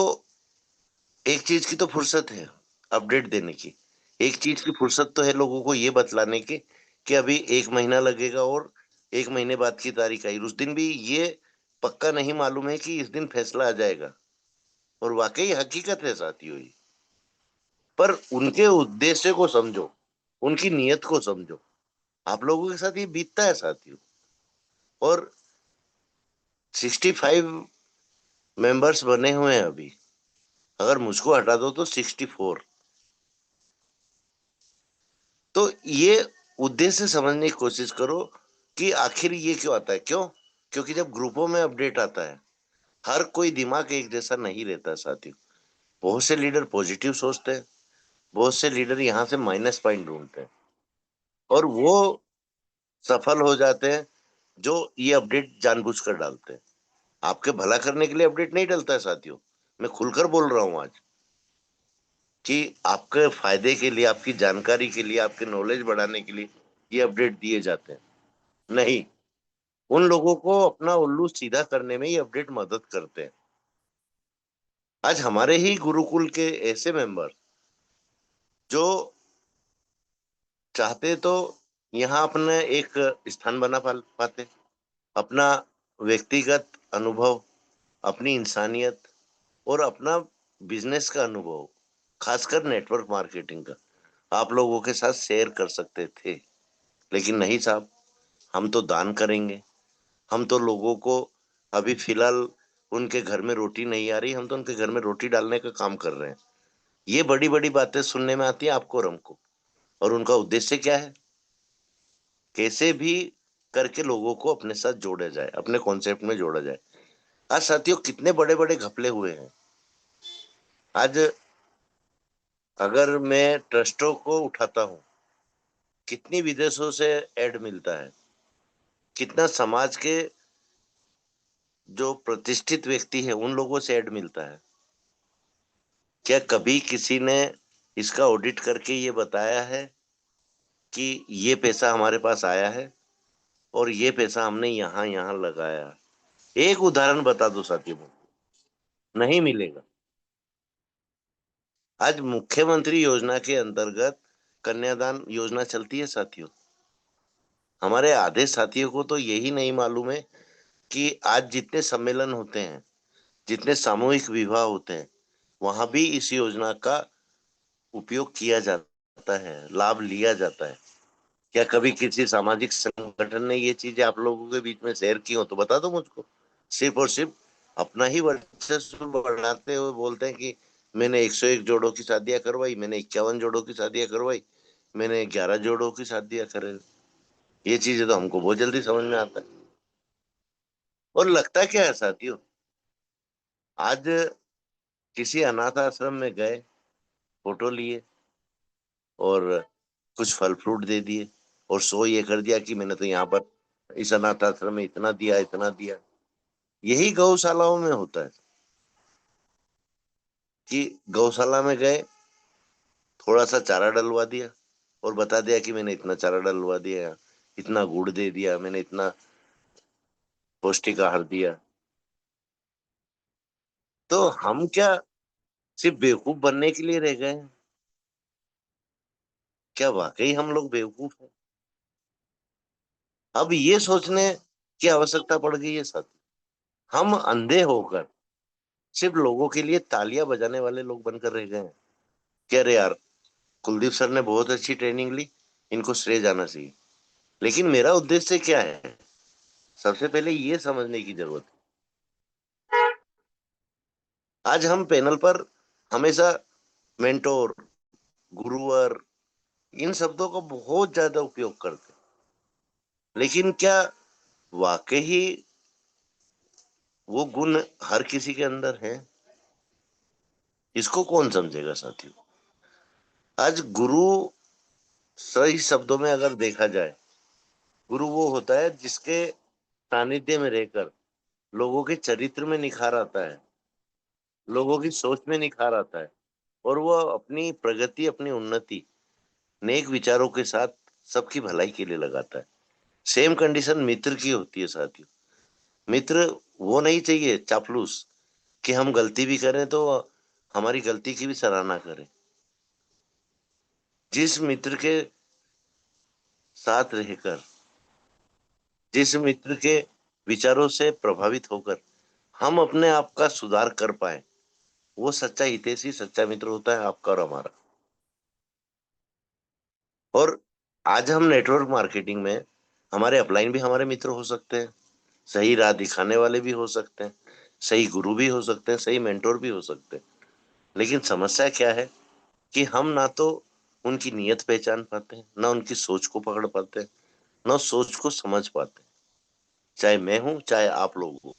एक चीज की तो फुर्सत है, अपडेट देने की। एक चीज की फुर्सत तो है लोगों को ये बतलाने की कि अभी 1 महीना लगेगा और 1 महीने बाद की तारीख आई। उस दिन भी ये पक्का नहीं मालूम है कि इस दिन फैसला आ जाएगा, और वाकई हकीकत है साथियों ये। पर उनके उद्देश्य को समझो, उनकी नीयत को समझो। आप लोगों के साथ ये बीतता है साथियों। और 65 मेंबर्स बने हुए हैं अभी, अगर मुझको हटा दो तो 64। तो ये उद्देश्य समझने की कोशिश करो कि आखिर ये क्यों आता है। क्यों? क्योंकि जब ग्रुपों में अपडेट आता है, हर कोई दिमाग एक जैसा नहीं रहता साथियों। बहुत से लीडर पॉजिटिव सोचते हैं, बहुत से लीडर यहाँ से माइनस पॉइंट ढूंढते हैं, और वो सफल हो जाते हैं जो ये अपडेट जानबूझकर डालते हैं। आपके भला करने के लिए अपडेट नहीं डलता है साथियों, मैं खुलकर बोल रहा हूँ आज कि आपके फायदे के लिए, आपकी जानकारी के लिए, आपके नॉलेज बढ़ाने के लिए ये अपडेट दिए जाते हैं। नहीं, उन लोगों को अपना उल्लू सीधा करने में ये अपडेट मदद करते हैं। आज हमारे ही गुरुकुल के ऐसे मेंबर जो चाहते तो यहाँ अपना एक स्थान बना पाते, अपना व्यक्तिगत अनुभव, अपनी इंसानियत और अपना बिजनेस का अनुभव, खासकर नेटवर्क मार्केटिंग का, आप लोगों के साथ शेयर कर सकते थे। लेकिन नहीं साहब, हम तो दान करेंगे, हम तो लोगों को अभी फिलहाल उनके घर में रोटी नहीं आ रही, हम तो उनके घर में रोटी डालने का काम कर रहे हैं। ये बड़ी बड़ी बातें सुनने में आती है आपको और हमको, और उनका उद्देश्य क्या है? कैसे भी करके लोगों को अपने साथ जोड़ा जाए, अपने कॉन्सेप्ट में जोड़ा जाए। आज साथियों कितने बड़े बड़े घपले हुए हैं। आज अगर मैं ट्रस्टों को उठाता हूँ, कितनी विदेशों से ऐड मिलता है, कितना समाज के जो प्रतिष्ठित व्यक्ति है उन लोगों से ऐड मिलता है। क्या कभी किसी ने इसका ऑडिट करके ये बताया है कि ये पैसा हमारे पास आया है और ये पैसा हमने यहाँ यहाँ लगाया? एक उदाहरण बता दो साथियों, नहीं मिलेगा। आज मुख्यमंत्री योजना के अंतर्गत कन्यादान योजना चलती है साथियों। हमारे आधे साथियों को तो यही नहीं मालूम है कि आज जितने सम्मेलन होते हैं, जितने सामूहिक विवाह होते हैं, वहां भी इस योजना का उपयोग किया जाता है, लाभ लिया जाता है। क्या कभी किसी सामाजिक संगठन ने ये चीजें आप लोगों के बीच में शेयर की हो तो बता दो मुझको। सिर्फ और सिर्फ अपना ही वर्चस्व बढ़ाते हुए बोलते हैं कि मैंने 101 जोड़ों की शादियां करवाई, मैंने 51 जोड़ों की शादियां करवाई, मैंने 11 जोड़ों की शादियां करे। ये चीजें तो हमको बहुत जल्दी समझ में आता है। और लगता क्या है साथियों, आज किसी अनाथ आश्रम में गए, फोटो लिए और कुछ फल फ्रूट दे दिए और सो ये कर दिया कि मैंने तो यहाँ पर इस अनाथ आश्रम में इतना दिया, इतना दिया। यही गौशालाओं में होता है कि गौशाला में गए, थोड़ा सा चारा डलवा दिया और बता दिया कि मैंने इतना चारा डलवा दिया, इतना गुड़ दे दिया, मैंने इतना पौष्टिक आहार दिया। तो हम क्या सिर्फ बेवकूफ बनने के लिए रह गए हैं? क्या वाकई हम लोग बेवकूफ हैं? अब ये सोचने की आवश्यकता पड़ गई है साथी। हम अंधे होकर सिर्फ लोगों के लिए तालियां बजाने वाले लोग बनकर रह गए हैं। कह रहे यार, कुलदीप सर ने बहुत अच्छी ट्रेनिंग ली, इनको श्रेय जाना चाहिए। लेकिन मेरा उद्देश्य क्या है, सबसे पहले ये समझने की जरूरत है। आज हम पैनल पर हमेशा मेंटोर, गुरुवर, इन शब्दों का बहुत ज्यादा उपयोग करते हैं, लेकिन क्या वाकई वो गुण हर किसी के अंदर है? इसको कौन समझेगा साथियों? आज गुरु सही शब्दों में अगर देखा जाए, गुरु वो होता है जिसके सानिध्य में रहकर लोगों के चरित्र में निखार आता है, लोगों की सोच में निखार आता है, और वो अपनी प्रगति, अपनी उन्नति नेक विचारों के साथ सबकी भलाई के लिए लगाता है। सेम कंडीशन मित्र की होती है साथियों। मित्र वो नहीं चाहिए चापलूस कि हम गलती भी करें तो हमारी गलती की भी सराहना करें। जिस मित्र के साथ रहकर, जिस मित्र के विचारों से प्रभावित होकर हम अपने आप का सुधार कर पाए, वो सच्चा हितैषी, सच्चा मित्र होता है आपका और हमारा। और आज हम नेटवर्क मार्केटिंग में, हमारे अपलाइन भी हमारे मित्र हो सकते हैं, सही राह दिखाने वाले भी हो सकते हैं, सही गुरु भी हो सकते हैं, सही मेंटोर भी हो सकते हैं। लेकिन समस्या क्या है कि हम ना तो उनकी नीयत पहचान पाते हैं, ना उनकी सोच को पकड़ पाते हैं, ना उस सोच को समझ पाते हैं। चाहे मैं हूं, चाहे आप लोग हो,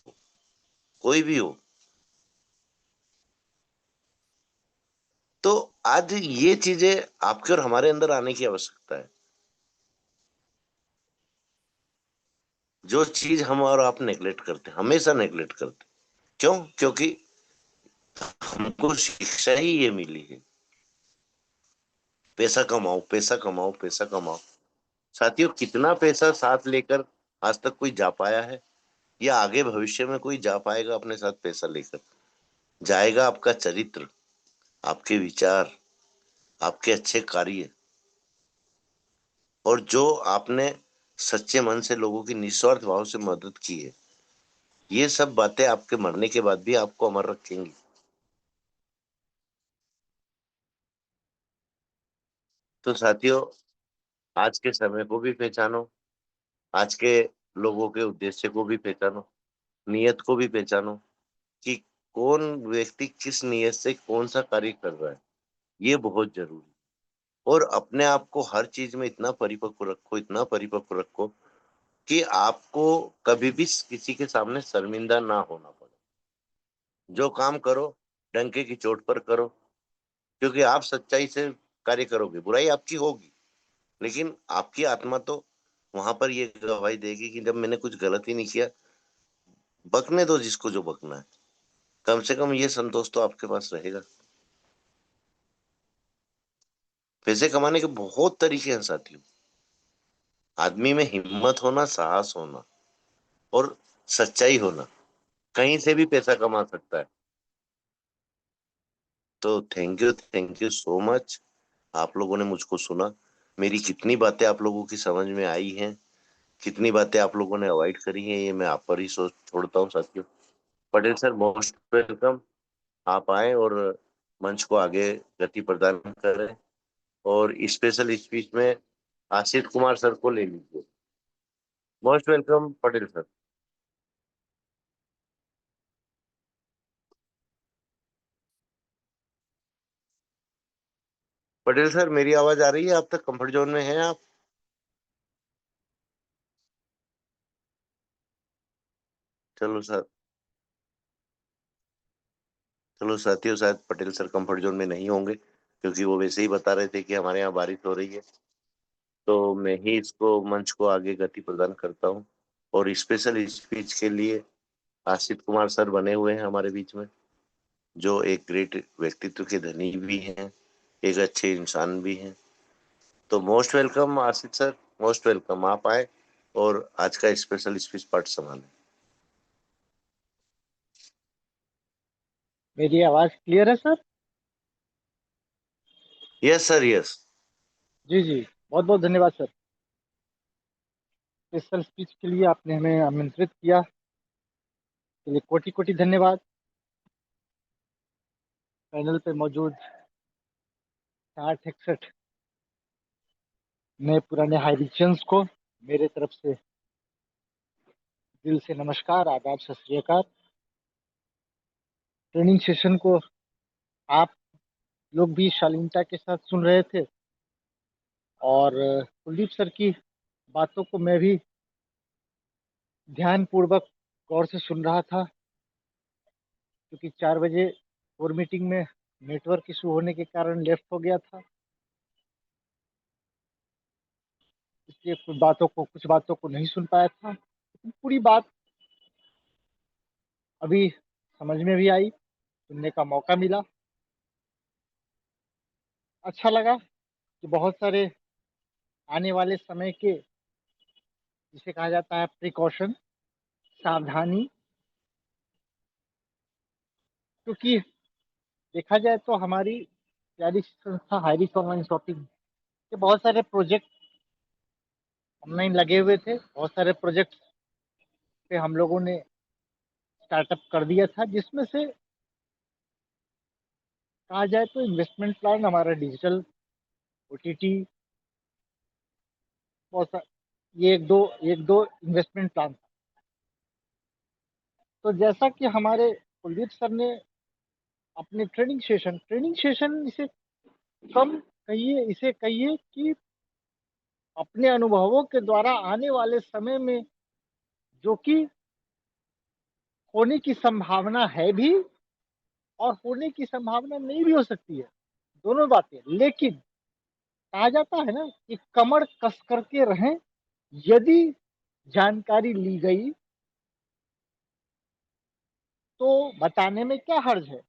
कोई भी हो। तो आज ये चीजें आपके और हमारे अंदर आने की आवश्यकता है। जो चीज हम और आप नेग्लेक्ट करते हैं, हमेशा नेग्लेक्ट करते हैं। क्यों? क्योंकि हमको शिक्षा ही ये मिली है, पैसा कमाओ, पैसा कमाओ, पैसा कमाओ। साथियों, कितना पैसा साथ लेकर आज तक कोई जा पाया है, या आगे भविष्य में कोई जा पाएगा अपने साथ पैसा लेकर? जाएगा आपका चरित्र, आपके विचार, आपके अच्छे कार्य, और जो आपने सच्चे मन से लोगों की निस्वार्थ भाव से मदद की है। ये सब बातें आपके मरने के बाद भी आपको अमर रखेंगी। तो साथियों, आज के समय को भी पहचानो, आज के लोगों के उद्देश्य को भी पहचानो, नियत को भी पहचानो कि कौन व्यक्ति किस नियत से कौन सा कार्य कर रहा है, ये बहुत जरूरी। और अपने आप को हर चीज में इतना परिपक्व रखो, इतना परिपक्व रखो कि आपको कभी भी किसी के सामने शर्मिंदा ना होना पड़े। जो काम करो डंके की चोट पर करो, क्योंकि आप सच्चाई से कार्य करोगे, बुराई आपकी होगी, लेकिन आपकी आत्मा तो वहां पर ये गवाही देगी कि जब मैंने कुछ गलत ही नहीं किया। बकने दो जिसको जो बकना है, कम से कम ये संतोष तो आपके पास रहेगा। पैसे कमाने के बहुत तरीके हैं साथियों। आदमी में हिम्मत होना, साहस होना और सच्चाई होना, कहीं से भी पैसा कमा सकता है। तो थैंक यू सो मच। आप लोगों ने मुझको सुना, मेरी कितनी बातें आप लोगों की समझ में आई हैं, कितनी बातें आप लोगों ने अवॉइड करी हैं, ये मैं आप पर ही सोच छोड़ता हूँ साथियों। Patel sir most welcome. आप आए और मंच को आगे गति प्रदान करें, और स्पेशल स्पीच में आशीष कुमार सर को ले लीजिए। Most welcome Patel sir. Patel sir मेरी आवाज आ रही है? आप तक कंफर्ट जोन में हैं आप? चलो सर, चलो साथियों, शायद पटेल सर कंफर्ट जोन में नहीं होंगे, क्योंकि वो वैसे ही बता रहे थे कि हमारे यहाँ बारिश हो रही है। तो मैं ही इसको मंच को आगे गति प्रदान करता हूँ, और स्पेशल स्पीच के लिए आशित कुमार सर बने हुए हैं हमारे बीच में, जो एक ग्रेट व्यक्तित्व के धनी भी हैं, एक अच्छे इंसान भी हैं। तो most welcome आशित sir, most welcome. आप आए और आज का स्पेशल स्पीच पार्ट संभालें। मेरी आवाज क्लियर है सर? Yes sir, yes. जी जी, बहुत बहुत धन्यवाद सर। स्पेशल स्पीच के लिए आपने हमें आमंत्रित किया, के लिए कोटि कोटि धन्यवाद। पैनल पे मौजूद 60-61 नए पुराने हाईरिचंस को मेरे तरफ से दिल से नमस्कार, आदाब, सत श्री अकाल। ट्रेनिंग सेशन को आप लोग भी शालीनता के साथ सुन रहे थे, और कुलदीप सर की बातों को मैं भी ध्यान पूर्वक गौर से सुन रहा था, क्योंकि 4 बजे कोर मीटिंग में नेटवर्क इशू होने के कारण लेफ्ट हो गया था, इसलिए कुछ बातों को नहीं सुन पाया था। पूरी बात अभी समझ में भी आई, सुनने का मौका मिला। अच्छा लगा कि बहुत सारे आने वाले समय के, जिसे कहा जाता है प्रिकॉशन, सावधानी, क्योंकि देखा जाए तो हमारी प्यारी संस्था हाईरिच ऑनलाइन शॉपिंग के बहुत सारे प्रोजेक्ट ऑनलाइन लगे हुए थे। बहुत सारे प्रोजेक्ट पे हम लोगों ने स्टार्टअप कर दिया था, जिसमें से कहा जाए तो इन्वेस्टमेंट प्लान हमारा डिजिटल ओटीटी, बहुत सा ये एक दो इन्वेस्टमेंट प्लान था। तो जैसा कि हमारे कुलदीप सर ने अपने ट्रेनिंग सेशन इसे कम कहिए, इसे कहिए कि अपने अनुभवों के द्वारा आने वाले समय में जो कि होने की संभावना है भी और होने की संभावना नहीं भी हो सकती है, दोनों बातें, लेकिन कहा जाता है ना कि कमर कस करके रहें, यदि जानकारी ली गई तो बताने में क्या हर्ज है।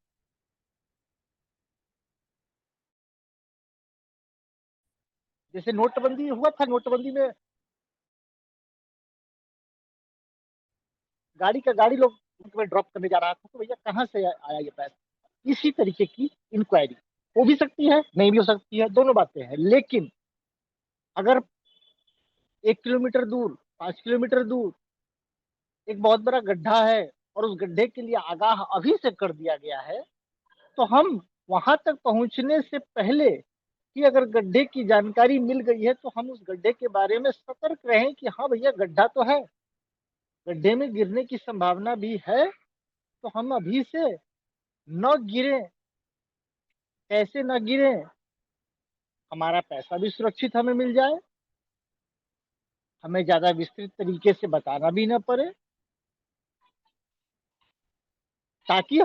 जैसे नोटबंदी हुआ था, नोटबंदी में गाड़ी लोग में ड्रॉप करने जा रहा था, तो भैया कहाँ से आया ये पैसा, इसी तरीके की इंक्वायरी हो भी सकती है, नहीं भी हो सकती है, दोनों बातें हैं। लेकिन अगर 1 किलोमीटर दूर, 5 किलोमीटर दूर एक बहुत बड़ा गड्ढा है और उस गड्ढे के लिए आगाह अभी से कर दिया गया है, तो हम वहां तक पहुंचने से पहले कि अगर गड्ढे की जानकारी मिल गई है तो हम उस गड्ढे के बारे में सतर्क रहें कि हाँ भैया गड्ढा तो है, गड्ढे में गिरने की संभावना भी है, तो हम अभी से न गिरे। कैसे न गिरे? हमारा पैसा भी सुरक्षित हमें मिल जाए, हमें ज्यादा विस्तृत तरीके से बताना भी न पड़े, ताकि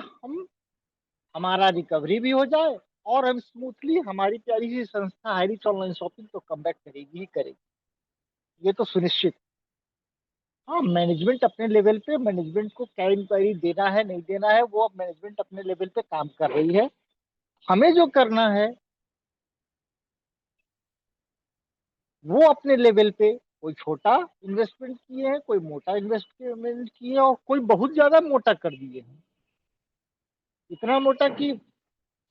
हमारा रिकवरी भी हो जाए और हम स्मूथली, हमारी प्यारी सी संस्था हाईरिच ऑनलाइन शॉपिंग तो कम बैक करेगी ही करेगी, ये तो सुनिश्चित। हाँ, मैनेजमेंट अपने लेवल पे, मैनेजमेंट को क्या इंक्वायरी देना है नहीं देना है, वो अब मैनेजमेंट अपने लेवल पे काम कर रही है। हमें जो करना है वो अपने लेवल पे, कोई छोटा इन्वेस्टमेंट किए हैं, कोई मोटा इन्वेस्टमेंट किए हैं, और कोई बहुत ज्यादा मोटा कर दिए हैं। इतना मोटा कि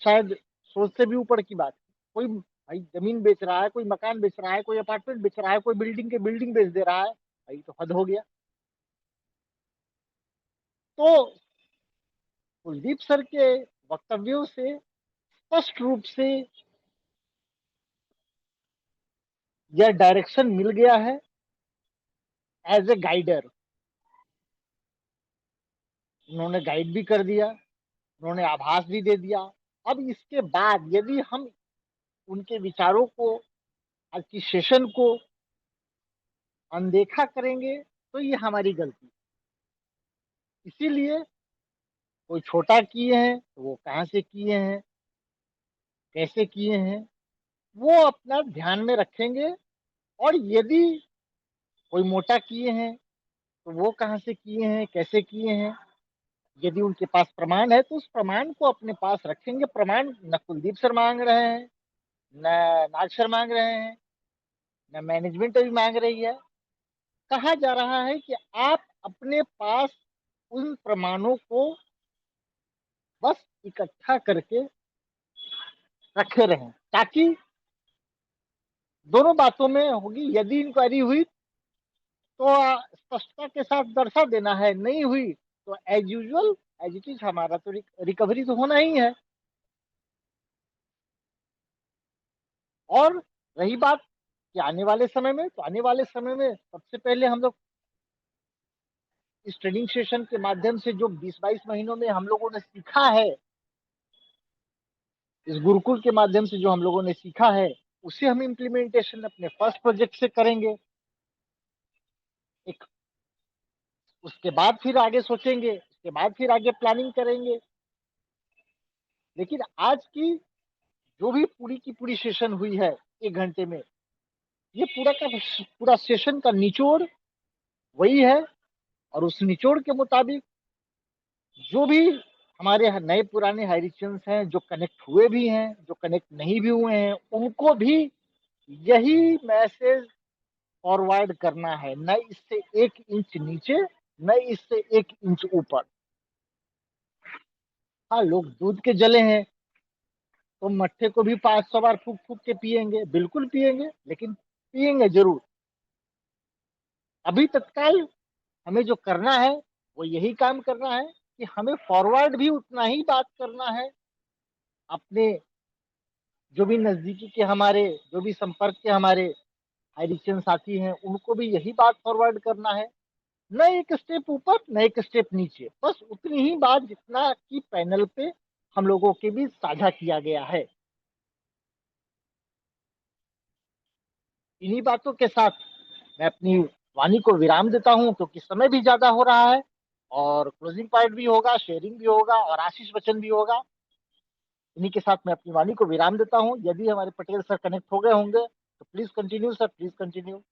शायद सोच से भी ऊपर की बात है। कोई भाई जमीन बेच रहा है, कोई मकान बेच रहा है, कोई अपार्टमेंट बेच रहा है, कोई बिल्डिंग के बिल्डिंग बेच दे रहा है, भाई तो हद हो गया। तो कुलदीप सर के वक्तव्यों से स्पष्ट रूप से यह डायरेक्शन मिल गया है एज ए गाइडर। उन्होंने गाइड भी कर दिया, उन्होंने आभास भी दे दिया। अब इसके बाद यदि हम उनके विचारों को, आज की सेशन को अनदेखा करेंगे तो ये हमारी गलती। इसीलिए कोई छोटा किए हैं तो वो कहाँ से किए हैं, कैसे किए हैं, वो अपना ध्यान में रखेंगे। और यदि कोई मोटा किए हैं तो वो कहाँ से किए हैं, कैसे किए हैं, यदि उनके पास प्रमाण है तो उस प्रमाण को अपने पास रखेंगे। प्रमाण न कुलदीप सर मांग रहे हैं, न नाग सर मांग रहे हैं, न मैनेजमेंट अभी मांग रही है। कहा जा रहा है कि आप अपने पास उन प्रमाणों को बस इकट्ठा करके रखे रहें, ताकि दोनों बातों में होगी। यदि इंक्वायरी हुई तो स्पष्टता के साथ दर्शा देना है, नहीं हुई तो as usual, as it is, हमारा तो रिकवरी तो होना ही है। और रही बात कि आने वाले समय में, तो आने वाले समय में सबसे पहले हम लोग इस ट्रेनिंग सेशन के माध्यम से जो 20-22 महीनों में हम लोगों ने सीखा है, इस गुरुकुल के माध्यम से जो हम लोगों ने सीखा है, उसे हम इम्प्लीमेंटेशन अपने फर्स्ट प्रोजेक्ट से करेंगे। एक, उसके बाद फिर आगे सोचेंगे, उसके बाद फिर आगे प्लानिंग करेंगे। लेकिन आज की जो भी पूरी की पूरी सेशन हुई है 1 घंटे में, ये पूरा का पूरा सेशन का निचोड़ वही है। और उस निचोड़ के मुताबिक जो भी हमारे नए पुराने हाईरिचियंस हैं, जो कनेक्ट हुए भी हैं, जो कनेक्ट नहीं भी हुए हैं, उनको भी यही मैसेज फॉरवर्ड करना है, न इससे 1 इंच नीचे, न इससे 1 इंच ऊपर। हाँ, लोग दूध के जले हैं तो मट्ठे को भी 500 बार फूक फूक के पिएंगे, बिल्कुल पिएंगे, लेकिन पिएंगे जरूर। अभी तत्काल हमें जो करना है वो यही काम करना है कि हमें फॉरवर्ड भी उतना ही बात करना है अपने जो भी नजदीकी के हमारे, जो भी संपर्क के हमारे हाईरिचियन साथी हैं, उनको भी यही बात फॉरवर्ड करना है। न एक स्टेप ऊपर, न एक स्टेप नीचे, बस उतनी ही बात जितना कि पैनल पे हम लोगों के बीच साझा किया गया है। इन्हीं बातों के साथ मैं अपनी वाणी को विराम देता हूं, क्योंकि समय भी ज्यादा हो रहा है और क्लोजिंग पॉइंट भी होगा, शेयरिंग भी होगा और आशीष वचन भी होगा। इन्हीं के साथ मैं अपनी वाणी को विराम देता हूं। यदि हमारे पटेल सर कनेक्ट हो गए होंगे तो please continue sir, please continue.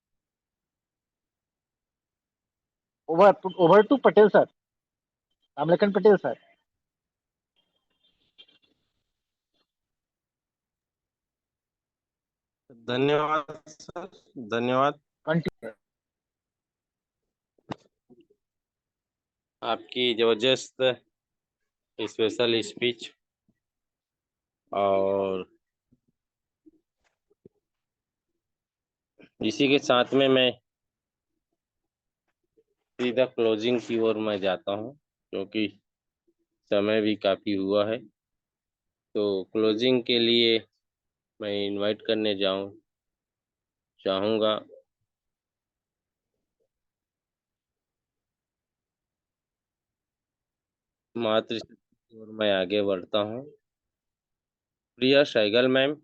Over to Patel sir, Ramlakhan Patel sir. धन्यवाद सर, धन्यवाद। कंटिन्यू। आपकी जबरदस्त स्पेशल स्पीच, और इसी के साथ में मैं सीधा क्लोजिंग की ओर मैं जाता हूं, क्योंकि समय भी काफी हुआ है। तो क्लोजिंग के लिए मैं इनवाइट करने चाहूँगा मातृशक्ति की ओर मैं आगे बढ़ता हूँ। प्रिया सहगल मैम,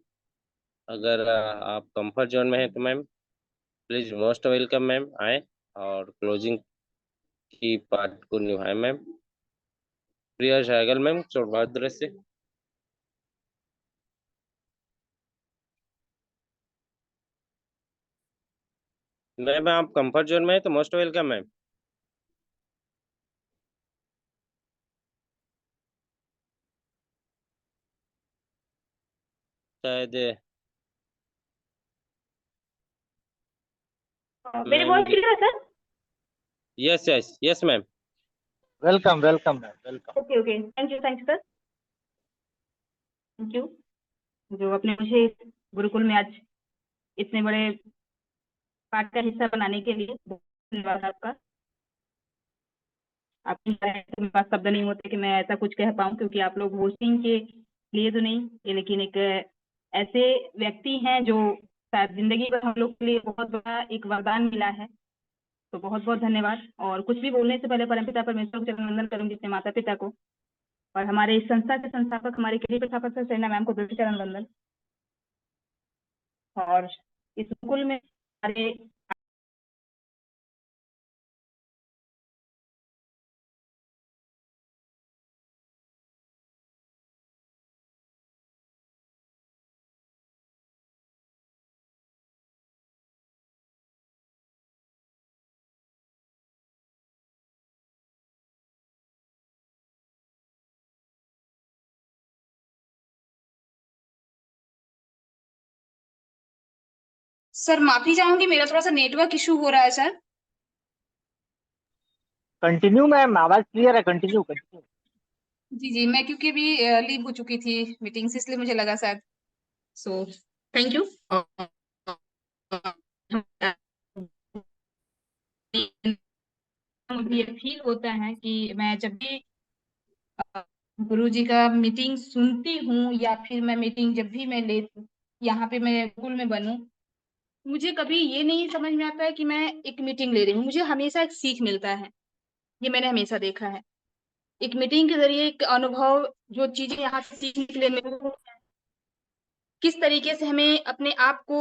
अगर आप कंफर्ट जोन में हैं तो ma'am please most welcome ma'am, आए और क्लोजिंग की पार्ट को निभाएं मैम। प्रिया सहगल मैम सोनभद्र से। मैम आप कंफर्ट जोन में है तो मोस्ट वेलकम मैम। शायद मेरी मैम। वॉइस क्लियर है sir? Yes yes yes ma'am. Welcome welcome ma'am, welcome. Okay okay, thank you sir, thank you जो आपने मुझे गुरुकुल में आज इतने बड़े पार्ट का हिस्सा बनाने के लिए धन्यवाद आपका। आपके मेरे पास शब्द नहीं होते कि मैं ऐसा कुछ कह पाऊँ, क्योंकि आप लोग होस्टिंग के लिए तो नहीं ये, लेकिन एक ऐसे व्यक्ति हैं जो शायद जिंदगी भर हम लोग के लिए बहुत बड़ा एक वरदान मिला है। तो बहुत बहुत धन्यवाद। और कुछ भी बोलने से पहले परमपिता परमेश्वर को चरण वंदन करूंगी, अपने माता पिता को और हमारे इस संस्था के संस्थापक हमारे केडी प्रथापक सर सरीना मैम को दिल से चरण वंदन। और इस स्कूल में हमारे सर माफी चाहूंगी, मेरा थोड़ा सा नेटवर्क इशू हो रहा है सर। कंटिन्यू मैम, आवाज क्लियर है, कंटिन्यू कंटिन्यू। जी जी, मैं क्योंकि अभी लीव हो चुकी थी मीटिंग से, इसलिए मुझे लगा शायद। So thank you. मुझे ये फील होता है कि मैं जब भी गुरु जी का मीटिंग सुनती हूँ या फिर मैं मीटिंग जब भी मैं ले यहाँ पे मैं स्कूल में बनूं, मुझे कभी ये नहीं समझ में आता है कि मैं एक मीटिंग ले रही हूँ। मुझे हमेशा एक सीख मिलता है, ये मैंने हमेशा देखा है। एक मीटिंग के जरिए एक अनुभव, जो चीजें यहाँ से सीखने के लिए मिलती हैं, किस तरीके से हमें अपने आप को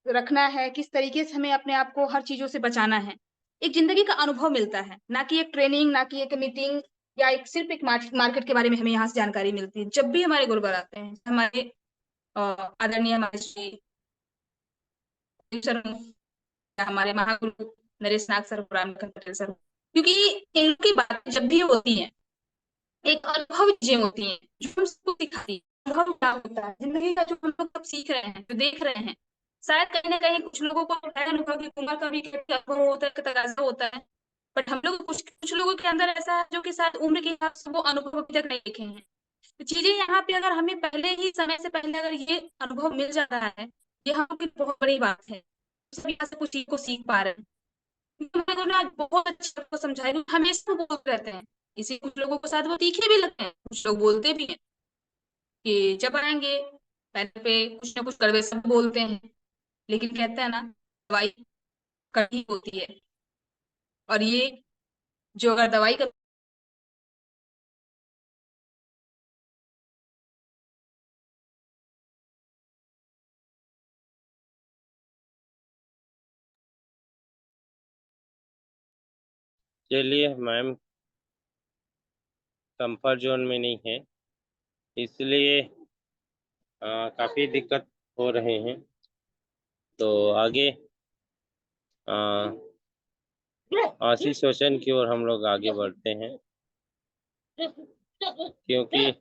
रखना है, किस तरीके से हमें अपने आप को हर चीजों से बचाना है, एक जिंदगी का अनुभव मिलता है। ना कि एक ट्रेनिंग, ना कि एक मीटिंग या एक सिर्फ एक मार्केट के बारे में हमें यहाँ से जानकारी मिलती है। जब भी हमारे गुरुवर आते हैं, हमारे आदरणीय हमारे श्री सर या हमारे महागुरु नरेश नाग सर, रामकांत पटेल सर, क्योंकि इनकी बातें जब भी होती हैं एक अनुभव चीजें होती हैं जो हम सबको सिखाती है। अनुभव क्या होता है जिंदगी का, जो हम लोग सब सीख रहे हैं, जो देख रहे हैं। शायद कहीं ना कहीं कुछ लोगों को है अनुभव की उम्र का भी अनुभव होता है, तकाजा होता है, बट हम लोग कुछ कुछ लोगों के अंदर ऐसा है जो कि शायद उम्र के हिसाब से वो अनुभव अभी तक नहीं देखे हैं। तो चीजें यहाँ पे अगर हमें पहले ही समय से पहले अगर ये अनुभव मिल जाता है, ये हम लोग की बहुत बड़ी बात है। सभी यहाँ से कुछ चीज को सीख पा रहे हैं। क्योंकि उन्होंने आज बहुत अच्छे आपको समझाया, वो हमेशा बोलते रहते हैं। इसी कुछ लोगों को साथ वो तीखे भी लगते हैं, कुछ लोग बोलते भी हैं कि जब आएंगे पहले पे कुछ ना कुछ कड़वे सब बोलते हैं, लेकिन कहते हैं ना, दवाई कड़वी होती है। और ये जो अगर दवाई का चलिए मैम कंफर्ट जोन में नहीं है, इसलिए काफी दिक्कत हो रहे हैं। तो आगे आशीष रोशन की ओर हम लोग आगे बढ़ते हैं, क्योंकि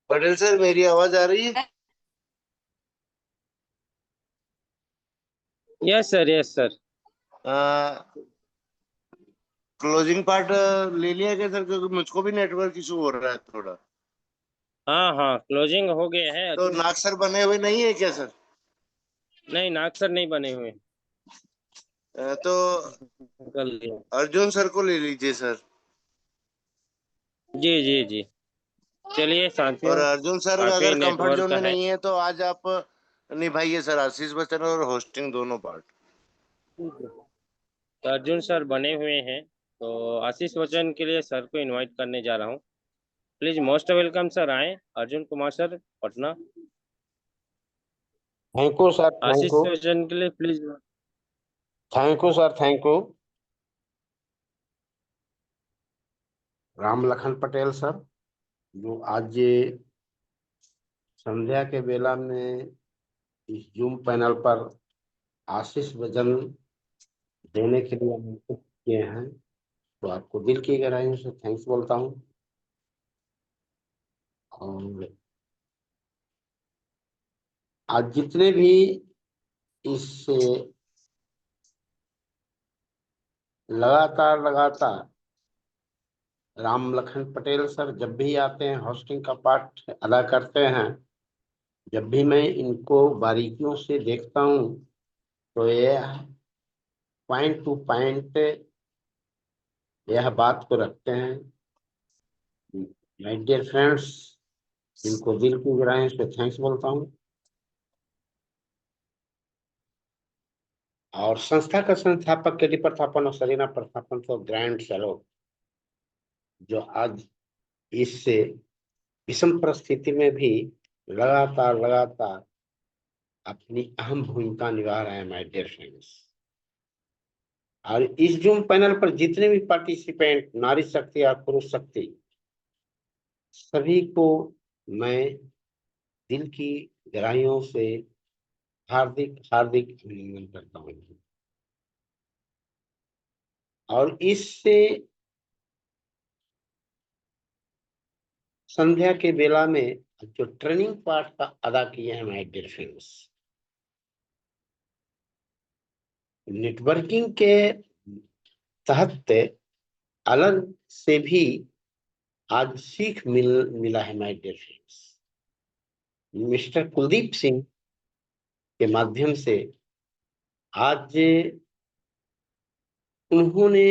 पटेल सर, मेरी आवाज आ रही है? Yes sir, yes sir. Closing part ले लिया क्या सर, क्योंकि मुझको भी नेटवर्क इशू हो रहा है थोड़ा। हाँ हाँ, क्लोजिंग हो गया है। तो नाग सर बने हुए नहीं है क्या सर? नहीं, नाग सर नहीं बने हुए। तो कर लिया। अर्जुन सर को ले लीजिए सर। जी जी जी। चलिए और साथियों, अर्जुन सर काफी अगर कंफर्ट नेटवर्क जोन में है। नहीं है तो आज आप निभाइए सर, आशीष बच्चन और होस्टिंग दोनों पार्ट। तो अर्जुन सर बने हुए हैं, तो आशीष वचन के लिए सर को इनवाइट करने जा रहा हूँ। प्लीज मोस्ट वेलकम सर, आए Arjun Kumar sir Patna. Thank you sir, thank Ashish you. वचन के लिए please. Thank you sir, thank you. Ram Lakhan Patel sir, जो आज ये संध्या के बेला में इस जूम पैनल पर आशीष वचन देने के लिए आमंत्रित किए हैं, तो आपको दिल की गहराइयों से थैंक्स बोलता हूँ। और आज जितने भी इस लगातार राम लखन पटेल सर जब भी आते हैं होस्टिंग का पार्ट अदा करते हैं, जब भी मैं इनको बारीकियों से देखता हूँ तो ये पॉइंट टू पॉइंट यह बात को रखते हैं। माय डियर फ्रेंड्स, इनको दिल की गहराइयों से थैंक्स बोलता हूँ। और संस्था का संस्थापक केडी प्रथापन और सरीना प्रथापन को ग्रैंड सैल्यूट, जो आज इस विषम परिस्थिति में भी लगातार अपनी अहम भूमिका निभा रहे हैं माय डियर फ्रेंड्स। और इस जूम पैनल पर जितने भी पार्टिसिपेंट, नारी शक्ति और पुरुष शक्ति, सभी को मैं दिल की गहराइयों से हार्दिक अभिनंदन करता हूँ। और इससे संध्या के बेला में जो ट्रेनिंग पार्ट का अदा किए हैं माय डियर फ्रेंड्स, नेटवर्किंग के तहत अलग से भी आज सीख मिला है my dear friends. Mister Kuldeep Singh के माध्यम से आज उन्होंने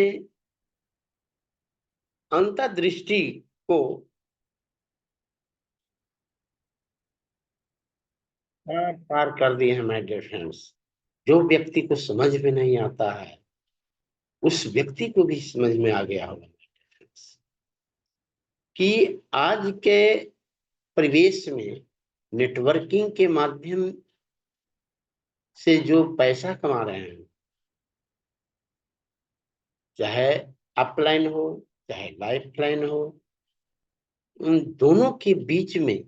अंतर्दृष्टि को पार कर दिए हैं माय डियर फ्रेंड्स। जो व्यक्ति को समझ में नहीं आता है, उस व्यक्ति को भी समझ में आ गया होगा कि आज के परिवेश में नेटवर्किंग के माध्यम से जो पैसा कमा रहे हैं, चाहे अपलाइन हो चाहे लाइफलाइन हो, उन दोनों के बीच में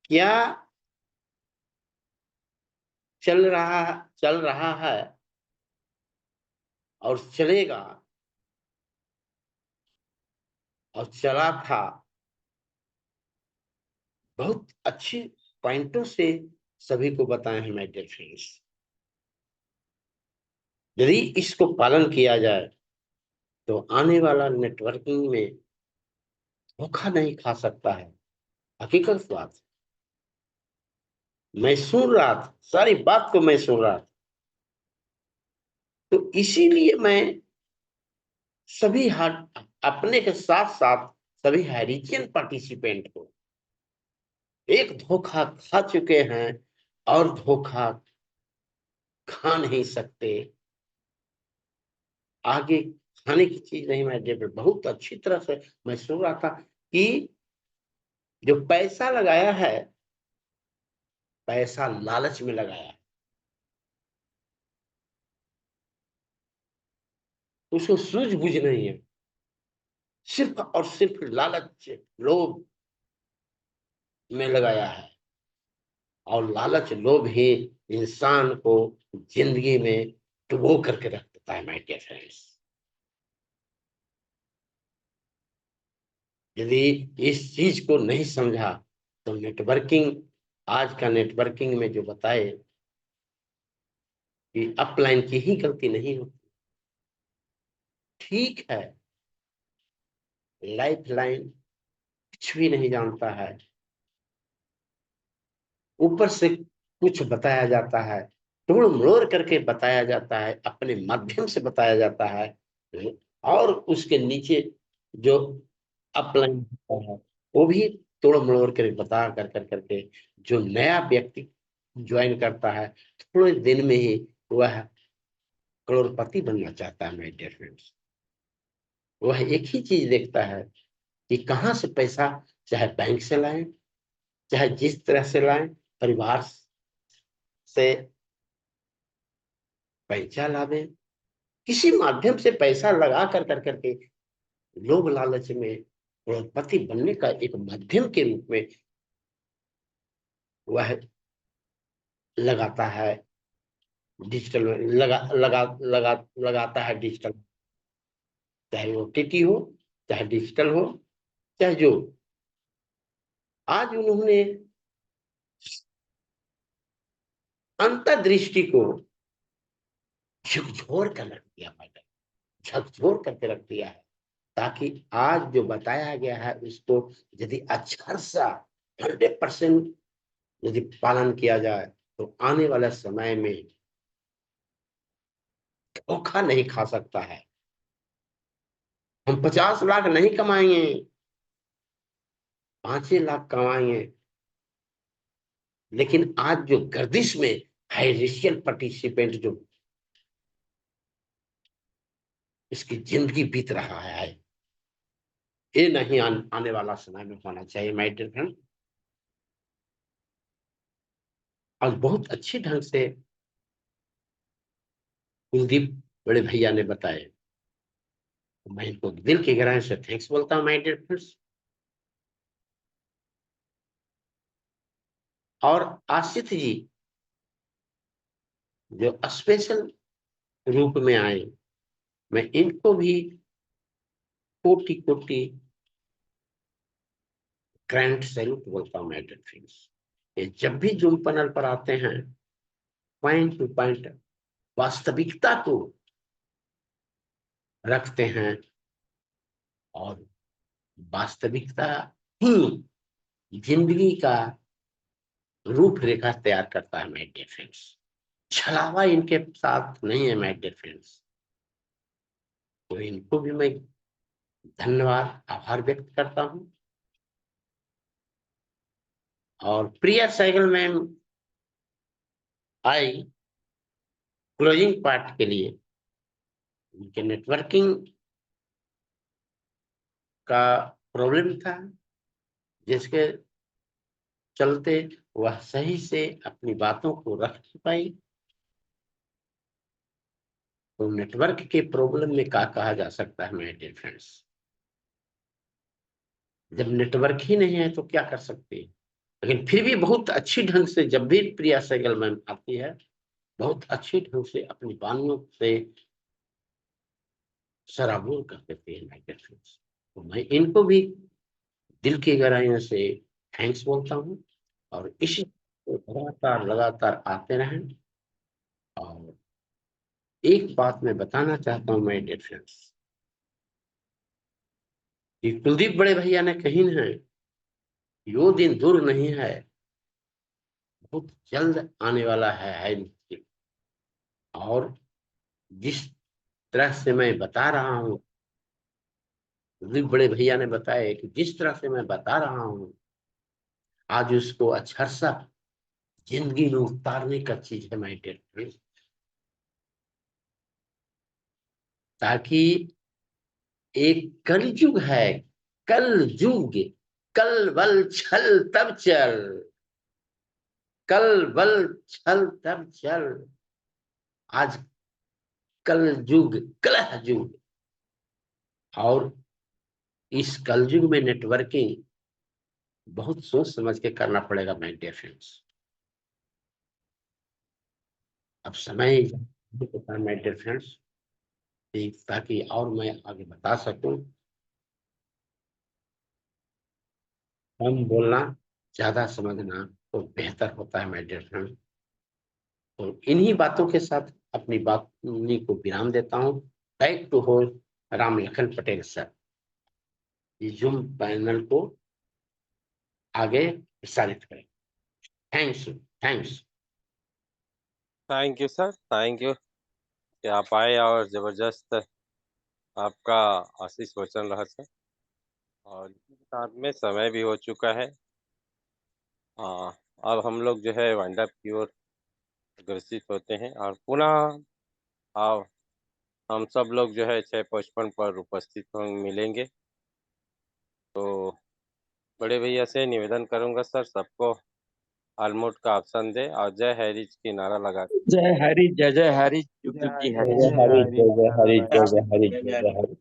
क्या चल रहा है और चलेगा और चला था, बहुत अच्छी पॉइंटों से सभी को बताए हैं माय डियर फ्रेंड्स। यदि इसको पालन किया जाए तो आने वाला नेटवर्किंग में धोखा नहीं खा सकता है। हकीकत बात, मैं सुन रहा था, सारी बात को मैं सुन रहा था, तो इसीलिए मैं सभी अपने के साथ साथ सभी हैरिजियन पार्टिसिपेंट को एक धोखा खा चुके हैं और धोखा खा नहीं सकते, आगे खाने की चीज नहीं। मैं जब बहुत अच्छी तरह से मैं सुन रहा था कि जो पैसा लगाया है, पैसा लालच में लगाया है, उसको सूझबूझ नहीं है, सिर्फ और सिर्फ लालच लोभ में लगाया है। और लालच लोभ ही इंसान को जिंदगी में डुबो करके रख देता है माय डियर फ्रेंड्स। यदि इस चीज को नहीं समझा तो नेटवर्किंग आज का नेटवर्किंग में जो बताए कि अपलाइन की ही गलती नहीं होती। ठीक है, लाइफ लाइन कुछ भी नहीं जानता है, ऊपर से कुछ बताया जाता है, तोड़ मरोड़ करके बताया जाता है, अपने माध्यम से बताया जाता है, और उसके नीचे जो अपलाइन होता है वो भी तोड़ मरोड़ कर बता कर करके जो नया व्यक्ति ज्वाइन करता है, थोड़े दिन में ही वह करोड़पति बनना चाहता है। माय डियर फ्रेंड्स, वह एक ही चीज देखता है कि कहाँ से पैसा, चाहे बैंक से लाएं, चाहे जिस तरह से लाएं, परिवार से पैसा लावे, किसी माध्यम से पैसा लगा कर करके लोभ लालच में करोड़पति बनने का एक माध्यम के रूप में वह लगाता है। डिजिटल लगाता है डिजिटल, चाहे वो टीटी हो, चाहे डिजिटल हो, चाहे जो। आज उन्होंने अंतर्दृष्टि को झकझोर कर रख दिया, मैडम, झकझोर करके रख दिया है, ताकि आज जो बताया गया है उसको यदि अच्छा सा 100% यदि पालन किया जाए तो आने वाले समय में धोखा नहीं खा सकता है। हम 50 लाख नहीं कमाएंगे, 5 लाख कमाएंगे, लेकिन आज जो गर्दिश में हाईरिशियल पार्टिसिपेंट जो इसकी जिंदगी बीत रहा है, ये नहीं आने वाला समय में होना चाहिए। माय डियर फ्रेंड, आज बहुत अच्छे ढंग से कुलदीप बड़े भैया ने बताए, मैं इनको दिल की गहराई से थैंक्स बोलता हूँ। माय डियर फ्रेंड्स, और आशित जी जो स्पेशल रूप में आए, मैं इनको भी कोटि कोटि ग्रैंड सैल्यूट बोलता हूँ। माय डियर फ्रेंड्स, ये जब भी जूम पैनल पर आते हैं, पॉइंट टू पॉइंट वास्तविकता को रखते हैं, और वास्तविकता ही जिंदगी का रूपरेखा तैयार करता है। माय डियर फ्रेंड्स, छलावा इनके साथ नहीं है। माय डियर फ्रेंड्स, तो इनको भी मैं धन्यवाद, आभार व्यक्त करता हूं। और प्रिया सहगल मैम आई क्लोजिंग पार्ट के लिए, उनके नेटवर्किंग का प्रॉब्लम था, जिसके चलते वह सही से अपनी बातों को रख नहीं पाई। तो नेटवर्क के प्रॉब्लम में क्या कहा जा सकता है माय डियर फ्रेंड्स, जब नेटवर्क ही नहीं है तो क्या कर सकते हैं। लेकिन फिर भी बहुत अच्छी ढंग से जब भी प्रिया सहगल मैम आती है, बहुत अच्छी ढंग से अपनी वाणियों से सराबोर कर देते हैं माय डियर फ्रेंड्स। तो मैं इनको भी दिल की गहराइयों से थैंक्स बोलता हूँ, और इसी लगातार लगातार आते रहें। और एक बात मैं बताना चाहता हूँ माय डियर फ्रेंड्स, कि कुलदीप बड़े भैया ने कही है, यो दिन दूर नहीं है, बहुत जल्द आने वाला है मुश्किल। और जिस तरह से मैं बता रहा हूँ, कुलदीप बड़े भैया ने बताया कि जिस तरह से मैं बता रहा हूँ, आज उसको अच्छा सा जिंदगी में उतारने का चीज है माय डियर फ्रेंड्स, ताकि एक कलयुग है, कल युग, कल बल छल तब चल, कल बल छल तब चल। आज कल युग, कलह युग, और इस कलयुग में नेटवर्किंग बहुत सोच समझ के करना पड़ेगा माय डियर फ्रेंड्स। अब समय माय डियर फ्रेंड्स, ताकि और मैं आगे बता सकूं, कम बोलना, ज्यादा समझना, तो बेहतर होता है माय डियर फ्रेंड। तो इन्हीं बातों के साथ अपनी बात को विराम देता हूँ। Back to host Ram Lakhan Patel sir, इस जूम पैनल को आगे प्रसारित करें। Thanks thanks. Thank you sir, thank you कि आप आए और जबरदस्त आपका आशीष वचन रहा सर। और साथ में समय भी हो चुका है। अब हम लोग जो है वाइंड अप की ओर अग्रसित होते हैं और पुनः अब हम सब लोग जो है 6:55 पर उपस्थित मिलेंगे। तो बड़े भैया से निवेदन करूंगा सर, सबको ऑलमोट का ऑप्शन दे और जय हरीज की नारा लगा। जय हरि, जय जय हरि, जुग जुग की हरि। जय हरि, जय हरि, जय हरि, जय हरि।